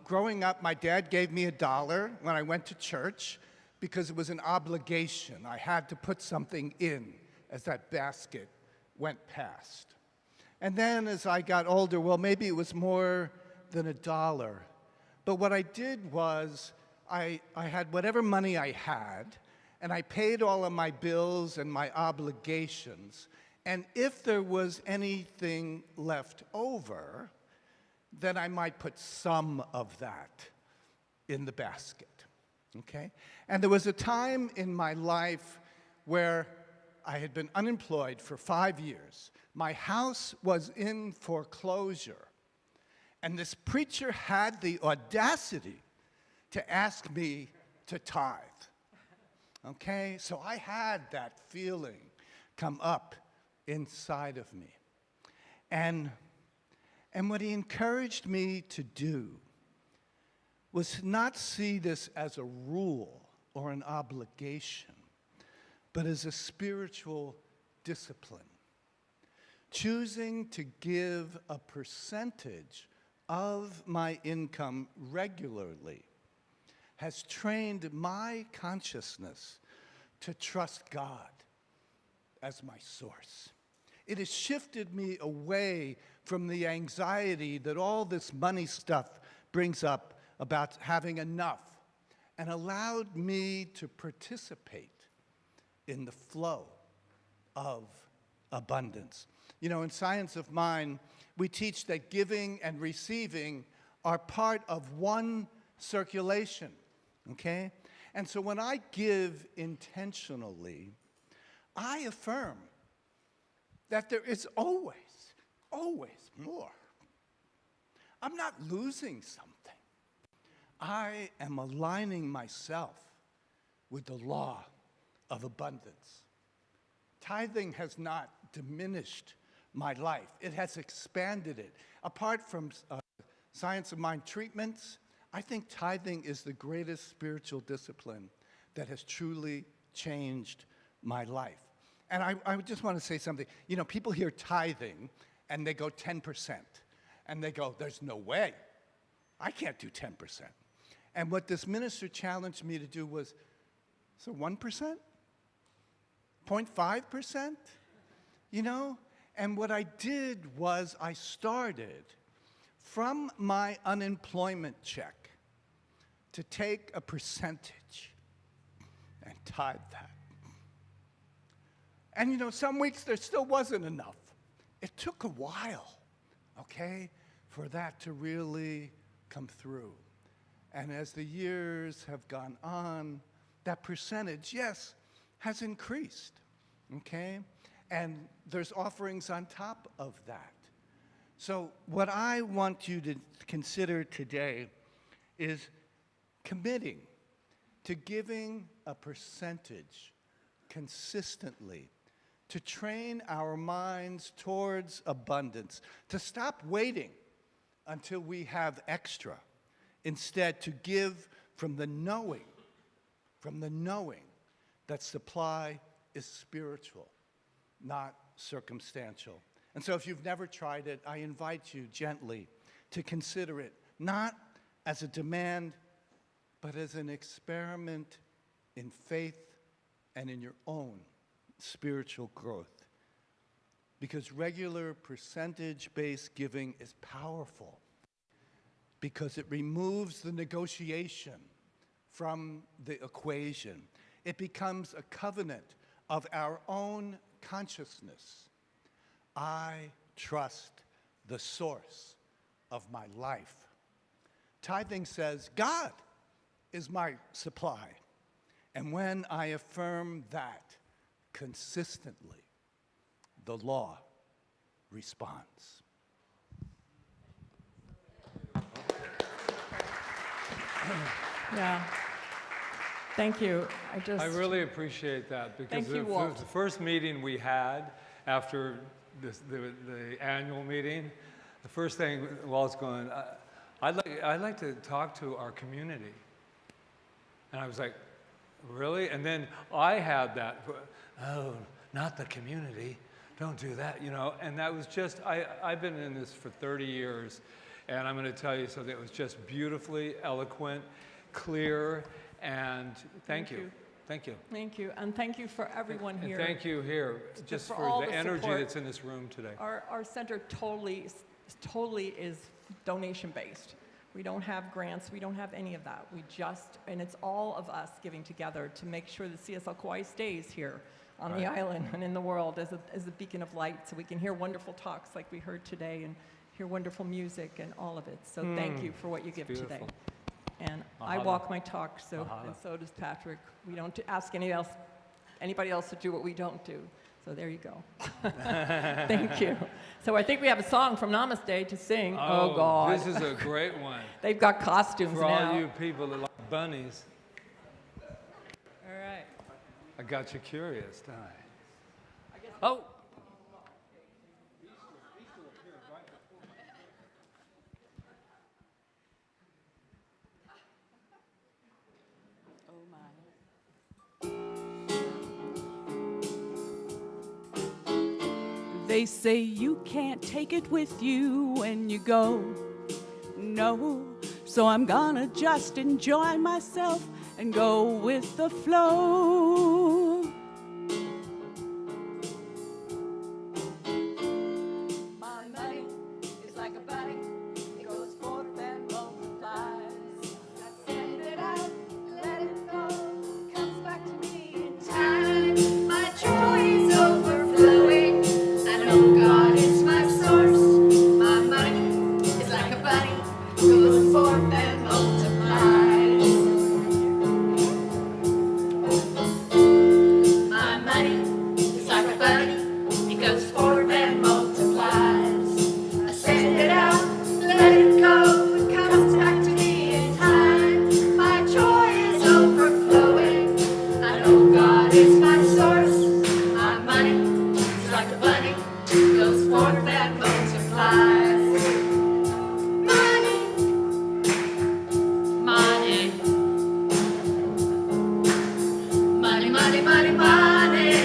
Growing up, my dad gave me $1 when I went to church because it was an obligation. I had to put something in as that basket went past. And then as I got older, well, maybe it was more than $1. But what I did was I had whatever money I had, and I paid all of my bills and my obligations. And if there was anything left over, then I might put some of that in the basket, okay? And there was a time in my life where I had been unemployed for 5 years. My house was in foreclosure. And this preacher had the audacity to ask me to tithe. Okay? So I had that feeling come up inside of me. And what he encouraged me to do was not see this as a rule or an obligation, but as a spiritual discipline. Choosing to give a percentage of my income regularly has trained my consciousness to trust God as my source. It has shifted me away from the anxiety that all this money stuff brings up about having enough, and allowed me to participate in the flow of abundance. You know, in Science of Mind, we teach that giving and receiving are part of one circulation, okay? And so when I give intentionally, I affirm that there is always more. I'm not losing something. I am aligning myself with the law of abundance. Tithing has not diminished my life. It has expanded it. Apart from Science of Mind treatments, I think tithing is the greatest spiritual discipline that has truly changed my life. And I just want to say something. You know, people hear tithing, and they go 10%. And they go, there's no way. I can't do 10%. And what this minister challenged me to do was, so 1%? 0.5%? You know? And what I did was I started from my unemployment check to take a percentage and tithe that. And you know, some weeks there still wasn't enough. It took a while, okay, for that to really come through. And as the years have gone on, that percentage, yes, has increased, okay? And there's offerings on top of that. So what I want you to consider today is committing to giving a percentage consistently, to train our minds towards abundance, to stop waiting until we have extra. Instead, to give from the knowing that supply is spiritual, not circumstantial. And so if you've never tried it, I invite you gently to consider it, not as a demand, but as an experiment in faith and in your own spiritual growth. Because regular percentage-based giving is powerful, because it removes the negotiation from the equation. It becomes a covenant of our own consciousness. I trust the source of my life. Tithing says, God is my supply. And when I affirm that consistently, the law responds. Yeah. Thank you. I really appreciate that, because Thank you, it Walt. was the first meeting we had after the annual meeting. The first thing Walt's going, I'd like to talk to our community. And I was like, really? And then I had that, oh, not the community. Don't do that, you know. And that was just, I've been in this for 30 years, and I'm going to tell you something that was just beautifully eloquent, clear, and thank you. Thank you. Thank you. And thank you for everyone here. And thank you here, just for all the energy support. that's in this room today. Our center totally is donation-based. We don't have grants. We don't have any of that. And it's all of us giving together to make sure that CSL Kauai stays here on the island and in the world as a beacon of light, so we can hear wonderful talks like we heard today and hear wonderful music and all of it. So thank you for what you give today. And I walk my talk, and so does Patrick. We don't ask anybody else to do what we don't do. So there you go. Thank you. So I think we have a song from Namaste to sing. Oh God. This is a great one. They've got costumes for now. all you people that like bunnies. All right. I got you curious, didn't I? Oh. They say you can't take it with you when you go. No, so I'm gonna just enjoy myself and go with the flow. My money is like a bunny, it goes forth and multiplies. I send it out, let it go, comes back to me in time. My joy is overflowing. God is my source. My money is like a bunny, goes forth and multiplies. My money is like a bunny, it goes forth and multiplies. I send it out, let it go, it comes back to me in time. My joy is overflowing. I know God is my source. My money is like a bunny, goes forth and multiplies. Money, money, money, money, money, money.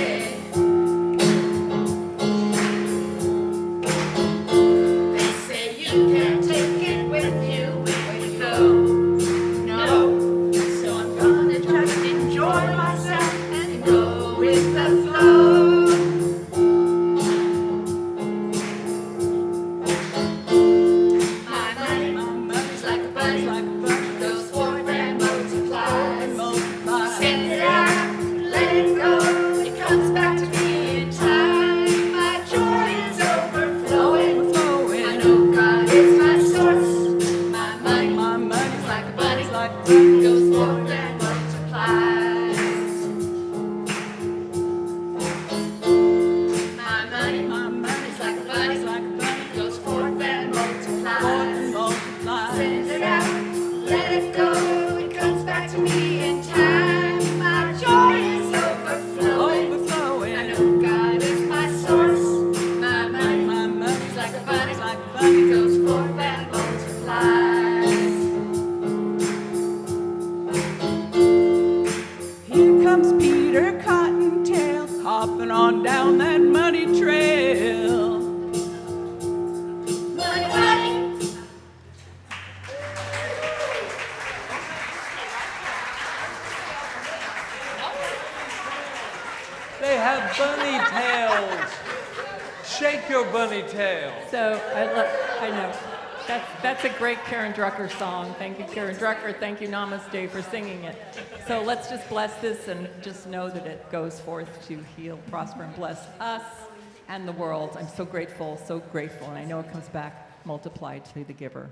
that muddy trail. Money, money. They have bunny tails. Shake your bunny tail. So I know. That's a great Karen Drucker song. Thank you, Karen Drucker. Thank you, Namaste, for singing it. So let's just bless this and just know that it goes forth to heal, prosper, and bless us and the world. I'm so grateful, and I know it comes back multiplied to the giver,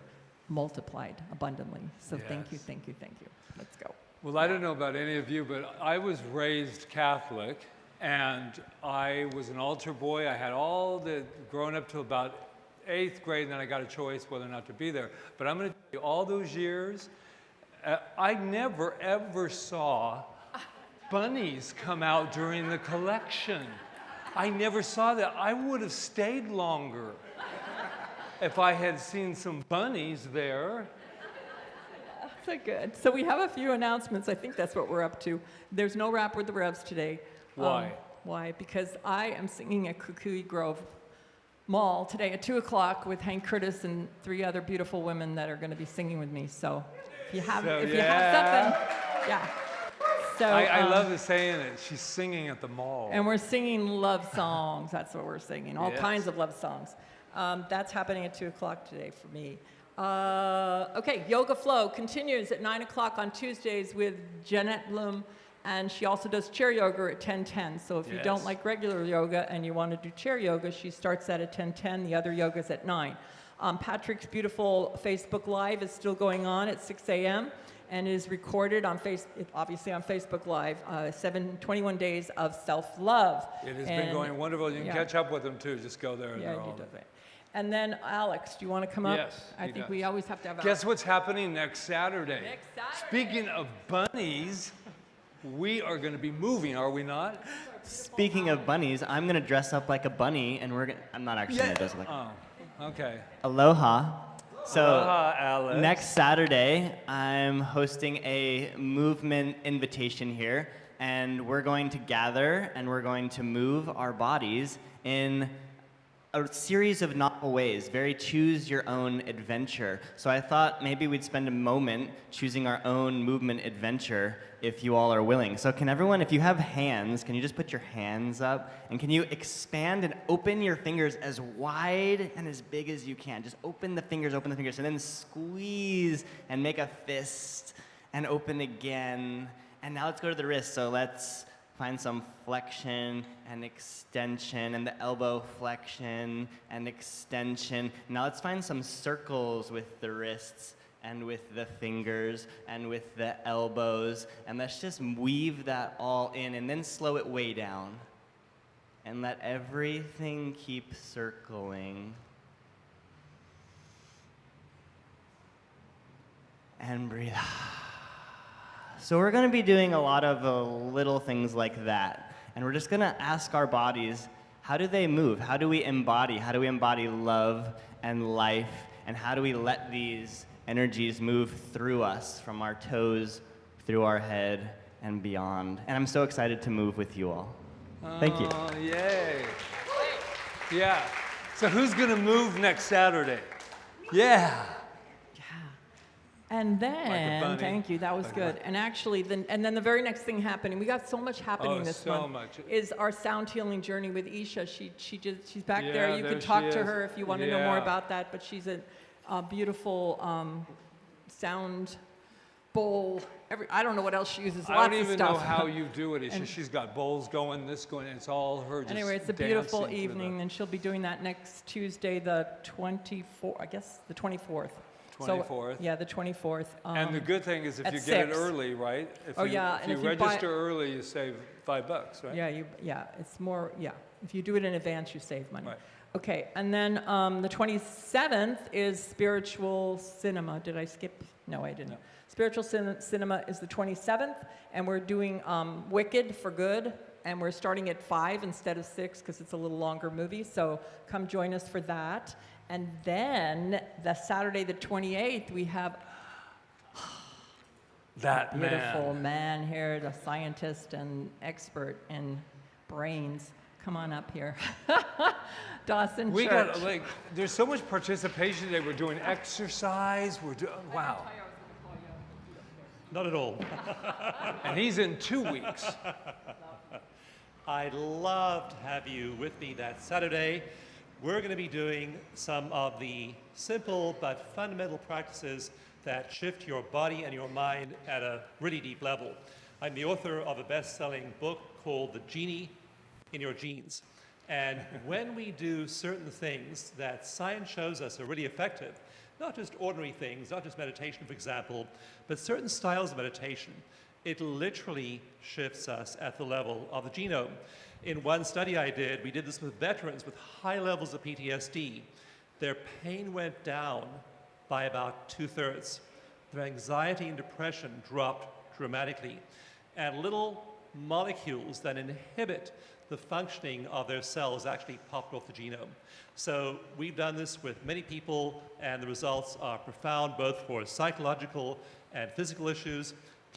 multiplied abundantly. So thank you, Yes. thank you, thank you. Let's go. Well, I don't know about any of you, but I was raised Catholic, and I was an altar boy. I had grown up till about 8th grade, and then I got a choice whether or not to be there. But I'm going to tell you, all those years, I never, ever saw bunnies come out during the collection. I never saw that. I would have stayed longer if I had seen some bunnies there. So good. So we have a few announcements. I think that's what we're up to. There's no Rap with the Revs today. Why? Why? Because I am singing at Kaua'i Grove Mall today at 2 o'clock with Hank Curtis and 3 other beautiful women that are going to be singing with me. So if you have, So, if you have something, yeah. So I love saying it. She's singing at the mall. and we're singing love songs. That's what we're singing. All Yes. kinds of love songs. That's happening at 2 o'clock today for me. Okay, Yoga Flow continues at 9 o'clock on Tuesdays with Jeanette Bloom, and she also does chair yoga at 10:10. So if you don't Yes. like regular yoga and you want to do chair yoga, she starts that at 10:10. The other yoga's at 9. Patrick's beautiful Facebook Live is still going on at 6 a.m. and is recorded on obviously on Facebook Live. 21 days of self-love. It has been going wonderful. You can yeah. catch up with them too. Just go there. And Yeah, they're you all do that. And then Alex, do you want to come up? Yes, I he think does. we always have to have Guess what's happening next Saturday? Next Saturday. Speaking of bunnies, we are going to be moving, are we not? Speaking of bunnies, I'm gonna dress up like a bunny, and I'm not actually gonna dress up like. Oh, okay. Aloha. So Aloha, Alex. next Saturday, I'm hosting a movement invitation here, and we're going to gather and we're going to move our bodies in a series of novel ways, very choose your own adventure. So I thought maybe we'd spend a moment choosing our own movement adventure if you all are willing. So can everyone, if you have hands, can you just put your hands up? And can you expand and open your fingers as wide and as big as you can? Just open the fingers, and then squeeze and make a fist and open again. And now let's go to the wrist. So let's find some flexion and extension, and the elbow flexion and extension. Now let's find some circles with the wrists and with the fingers and with the elbows, and let's just weave that all in and then slow it way down and let everything keep circling. And breathe. So we're going to be doing a lot of little things like that. And we're just going to ask our bodies, how do they move? How do we embody? How do we embody love and life? And how do we let these energies move through us, from our toes, through our head, and beyond? And I'm so excited to move with you all. Thank you. Oh, yay. Yeah. So who's going to move next Saturday? Yeah. And then, bunny. thank you, that was good. And actually, then the very next thing happening, we got so much happening this so month, much. is our sound healing journey with Isha. She's back Yeah, there. You there can she talk to is. her if you want to know more Yeah. about that. But she's a beautiful sound bowl. I don't know what else she uses. I Lots don't of even stuff. know how you do it. And- She's got bowls going, this going, it's all her just Anyway, it's a beautiful dancing through evening, and she'll be doing that next Tuesday, the 24th. I guess the 24th. So, 24th. yeah, the 24th. And the good thing is if at you get it 6. early, right? If Oh, yeah, If and you if you buy- register early, you save $5, right? Yeah, it's more, yeah. If you do it in advance, you save money. Right. Okay, and then the 27th is Spiritual Cinema. Did I skip? No, I didn't. No. Spiritual Cinema is the 27th, and we're doing Wicked for Good, and we're starting at 5 instead of 6 because it's a little longer movie, so come join us for that. And then the Saturday the 28th, we have That beautiful man here, the scientist and expert in brains, come on up here. Dawson We Church. got, like, there's so much participation today. We're doing exercise. We're doing, wow. Not at all. And he's in 2 weeks. I'd love to have you with me that Saturday. We're going to be doing some of the simple but fundamental practices that shift your body and your mind at a really deep level. I'm the author of a best-selling book called The Genie in Your Genes. And when we do certain things that science shows us are really effective, not just ordinary things, not just meditation, for example, but certain styles of meditation, it literally shifts us at the level of the genome. In one study I did, we did this with veterans with high levels of PTSD. Their pain went down by about 2/3. Their anxiety and depression dropped dramatically. And little molecules that inhibit the functioning of their cells actually popped off the genome. So we've done this with many people, and the results are profound, both for psychological and physical issues.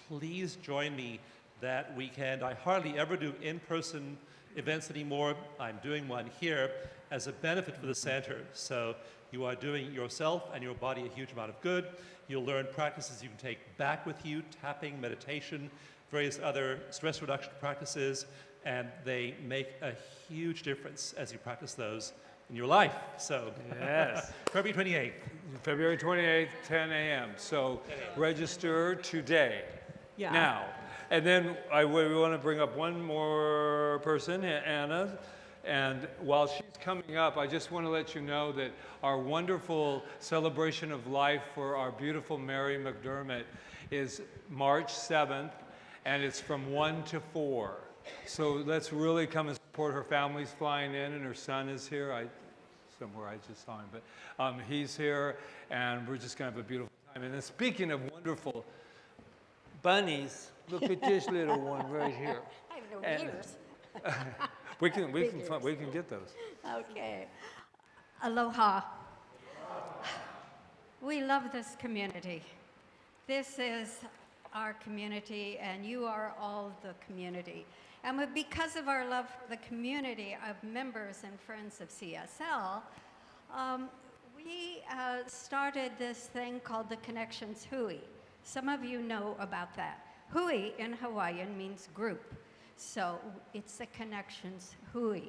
Please join me that weekend. I hardly ever do in-person events anymore. I'm doing one here as a benefit for the center. So you are doing yourself and your body a huge amount of good. You'll learn practices you can take back with you, tapping, meditation, various other stress reduction practices, and they make a huge difference as you practice those in your life. So, Yes. February 28th. February 28th, 10 a.m. So register today. Yeah. Now. And then we want to bring up one more person, Anna. And while she's coming up, I just want to let you know that our wonderful celebration of life for our beautiful Mary McDermott is March 7th, and it's from 1 to 4. So let's really come and support her. Family's flying in, and her son is here. Somewhere I just saw him, but he's here, and we're just going to have a beautiful time. And then speaking of wonderful bunnies, look at this little one right here. I have no And- ears. we can get those. Okay. Aloha. We love this community. This is our community, and you are all the community. And because of our love for the community of members and friends of CSL, we started this thing called the Connections Hui. Some of you know about that. Hui in Hawaiian means group. So it's the Connections Hui.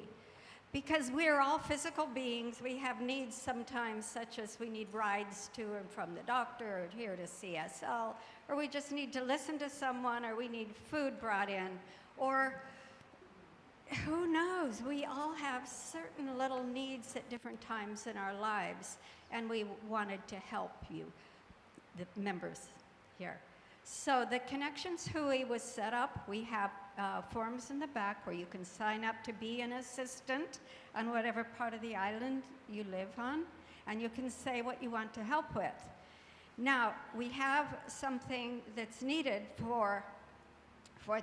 Because we're all physical beings, we have needs sometimes, such as we need rides to and from the doctor, or here to CSL, or we just need to listen to someone, or we need food brought in, or who knows, we all have certain little needs at different times in our lives, and we wanted to help you, the members here. So the Connections Hui was set up. We have forms in the back where you can sign up to be an assistant on whatever part of the island you live on, and you can say what you want to help with. Now, we have something that's needed for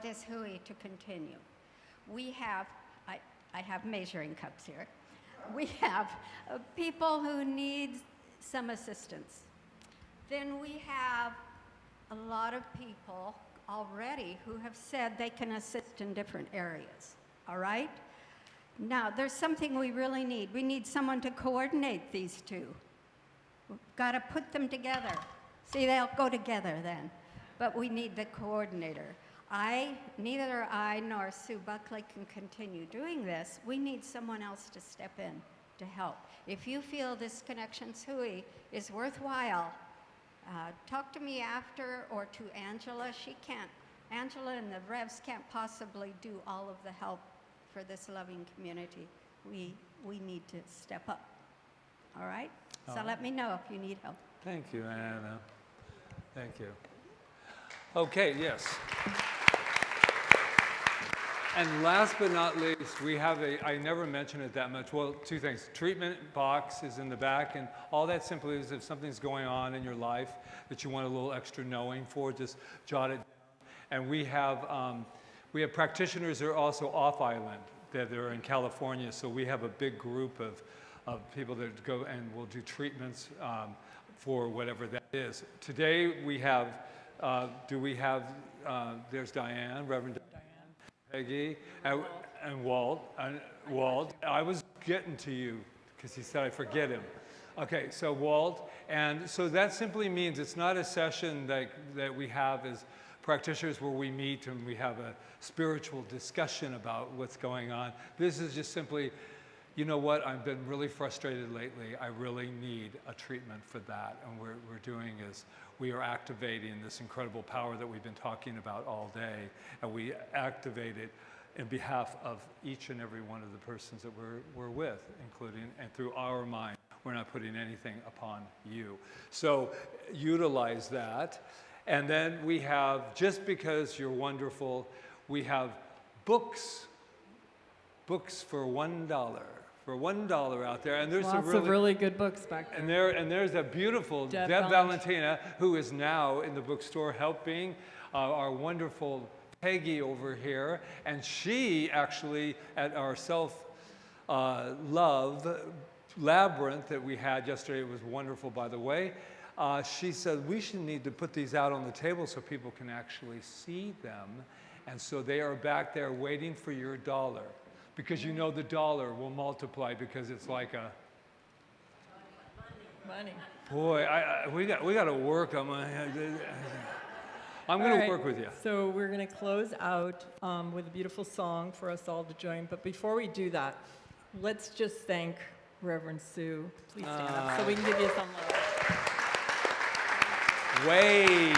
this Hui to continue. We have, I have measuring cups here. We have people who need some assistance. Then we have a lot of people already who have said they can assist in different areas, all right? Now, there's something we really need. We need someone to coordinate these two. We've got to put them together. See, they'll go together then, but we need the coordinator. Neither I nor Sue Buckley can continue doing this. We need someone else to step in to help. If you feel this Connections Hui is worthwhile, talk to me after, or to Angela. Angela and the Revs can't possibly do all of the help for this loving community. We need to step up, all right? So let me know if you need help. Thank you, Anna. Thank you. Okay, yes. And last but not least, we have I never mention it that much. Well, two things. Treatment box is in the back, and all that simply is if something's going on in your life that you want a little extra knowing for, just jot it down. And we have practitioners that are also off island, that are in California, so we have a big group of people that go and will do treatments for whatever that is. Today we have, there's Diane, Reverend Dr. Peggy, and Walt. I was getting to you because he said I forget him. Okay, so Walt, and so that simply means it's not a session that we have as practitioners where we meet and we have a spiritual discussion about what's going on. This is just simply, you know what, I've been really frustrated lately. I really need a treatment for that. And what we're doing is we are activating this incredible power that we've been talking about all day, and we activate it in behalf of each and every one of the persons that we're with, including, and through our mind. We're not putting anything upon you. So utilize that. And then we have, just because you're wonderful, we have books for $1. For $1 out there, and there's Lots of really good books back there. And there's a beautiful Deb Valentina, who is now in the bookstore helping our wonderful Peggy over here, and she actually at our self-love labyrinth that we had yesterday, it was wonderful, by the way. She said we should need to put these out on the table so people can actually see them, and so they are back there waiting for your dollar. Because you know the dollar will multiply because it's like a money. Boy, we got to work on my. I'm going to work with you. So we're going to close out with a beautiful song for us all to join. But before we do that, let's just thank Reverend Sue. Please stand up so we can give you some love. Wave,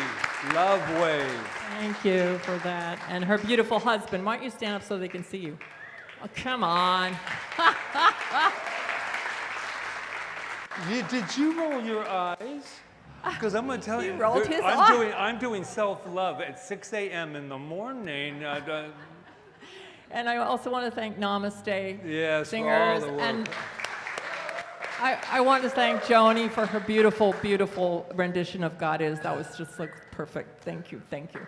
love wave. Thank you for that. And her beautiful husband. Why don't you stand up so they can see you? Oh, come on. Did you roll your eyes? Because I'm going to tell you, rolled his eyes. I'm doing self-love at 6 a.m. in the morning. And I also want to thank Namaste For Singers. all the work. And I want to thank Joni for her beautiful, beautiful rendition of God Is. That was just like perfect. Thank you, thank you.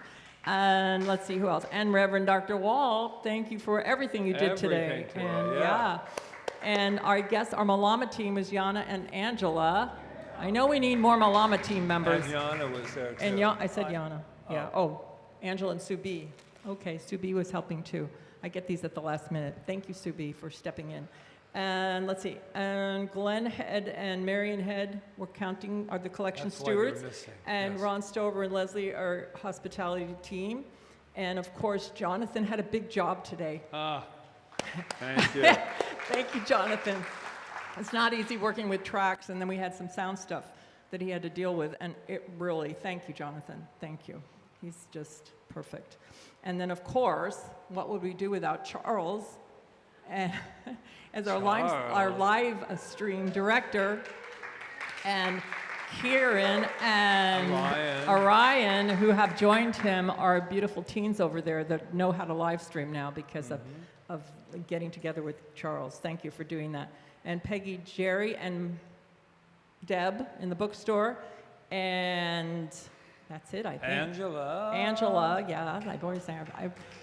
And let's see who else. And Reverend Dr. Wall, thank you for everything you did today. And and our guests, our Malama team was Yana and Angela. I know we need more Malama team members. And Yana was there too. And I said Yana. Yeah. Oh, Angela and Sue B. Okay, Sue B was helping too. I get these at the last minute. Thank you, Sue B, for stepping in. And let's see, and Glenn Head and Marion Head were are the collection stewards. And Ron Stover and Leslie are hospitality team. And of course, Jonathan had a big job today. Thank you. Thank you, Jonathan. It's not easy working with tracks, and then we had some sound stuff that he had to deal with, and it really, thank you, Jonathan. Thank you. He's just perfect. And then, of course, what would we do without Charles? As our live stream director, and Kieran and Orion, who have joined him, are beautiful teens over there that know how to live stream now because of getting together with Charles. Thank you for doing that. And Peggy, Jerry, and Deb in the bookstore, and that's it, I think. Angela, yeah, I've always said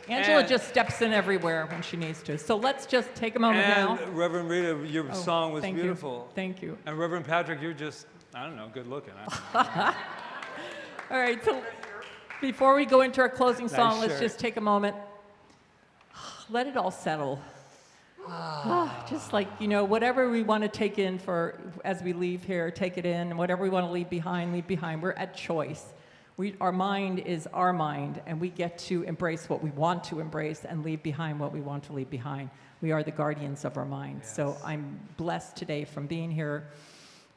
Angela just steps in everywhere when she needs to. So let's just take a moment now. And Reverend Rita, your song was beautiful. Thank you. And Reverend Patrick, you're just, I don't know, good looking. All right, so before we go into our closing song, let's just take a moment. Let it all settle. Just like, whatever we want to take in as we leave here, take it in. And whatever we want to leave behind, leave behind. We're at choice. Our mind is our mind, and we get to embrace what we want to embrace and leave behind what we want to leave behind. We are the guardians of our minds. Yes. So I'm blessed today from being here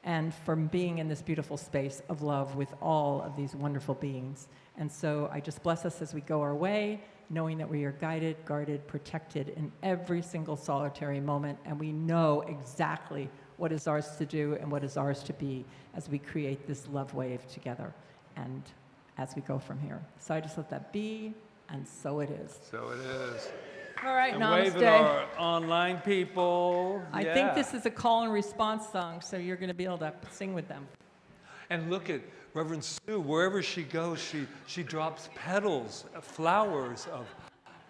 and from being in this beautiful space of love with all of these wonderful beings. And so I just bless us as we go our way, knowing that we are guided, guarded, protected in every single solitary moment, and we know exactly what is ours to do and what is ours to be as we create this love wave together and as we go from here. So I just let that be, and so it is. So it is. All right, and namaste. Wave at our online people. I think this is a call and response song, so you're going to be able to sing with them. And look at Reverend Sue, wherever she goes, she drops petals, flowers of,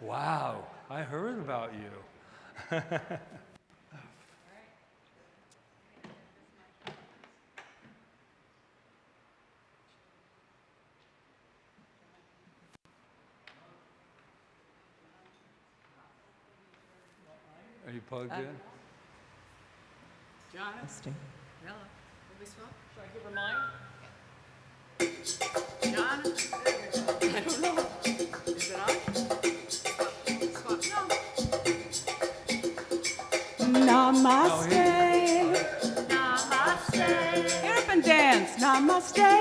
wow, I heard about you. Are you plugged in? John? Hello. Will we swap? Should I give her mine? John? I don't know. Is it on? Swap. No. Namaste. Namaste. Get up and dance. Namaste.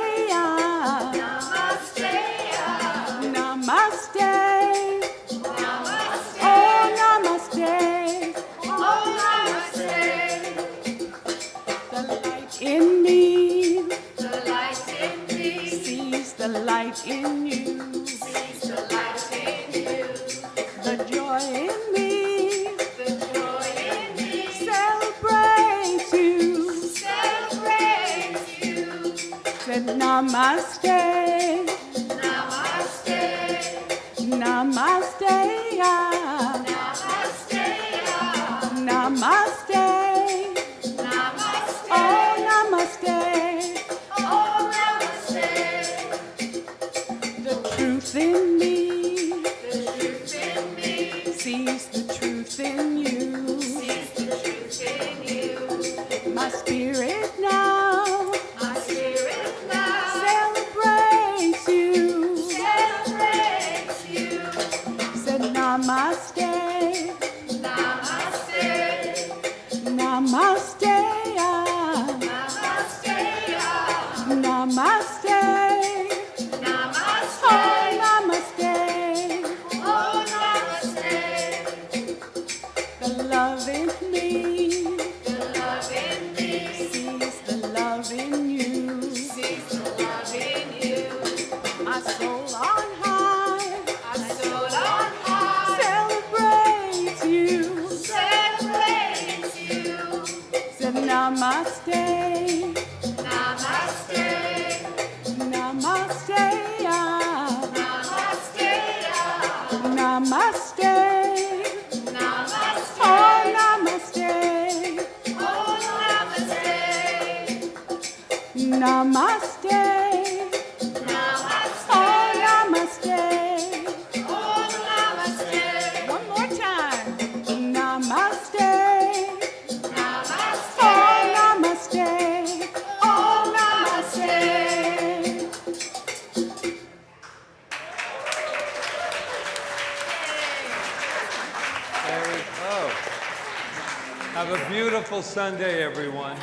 Namaste. Namaste. Namaste. Oh, namaste. Oh, namaste. The light in me The light in me sees the light in you. sees the light in you. The joy in me The joy in me celebrates you. celebrates you. Said namaste. Namaste. Namaste. Namaste. Namaste. Namaste. Oh, namaste. Oh, namaste. The truth in me The truth in me sees the truth in you. sees the truth in you. My spirit now My spirit now celebrates you. celebrates you. Said namaste. Namaste. Namaste. Namaste. Namaste. Namaste. Oh, namaste. Oh, namaste. The love in me The love in me sees the love in you. sees the love in you. My soul on high My soul on high celebrates you. celebrates you. Said namaste. Namaste. Namaste. Namaste. Namaste. Namaste. Oh, namaste. Oh, namaste. Namaste. Namaste. Oh, namaste. Oh, namaste. One more time. Namaste. Namaste. Oh, namaste. Oh, namaste. There we go. Have a beautiful Sunday, everyone.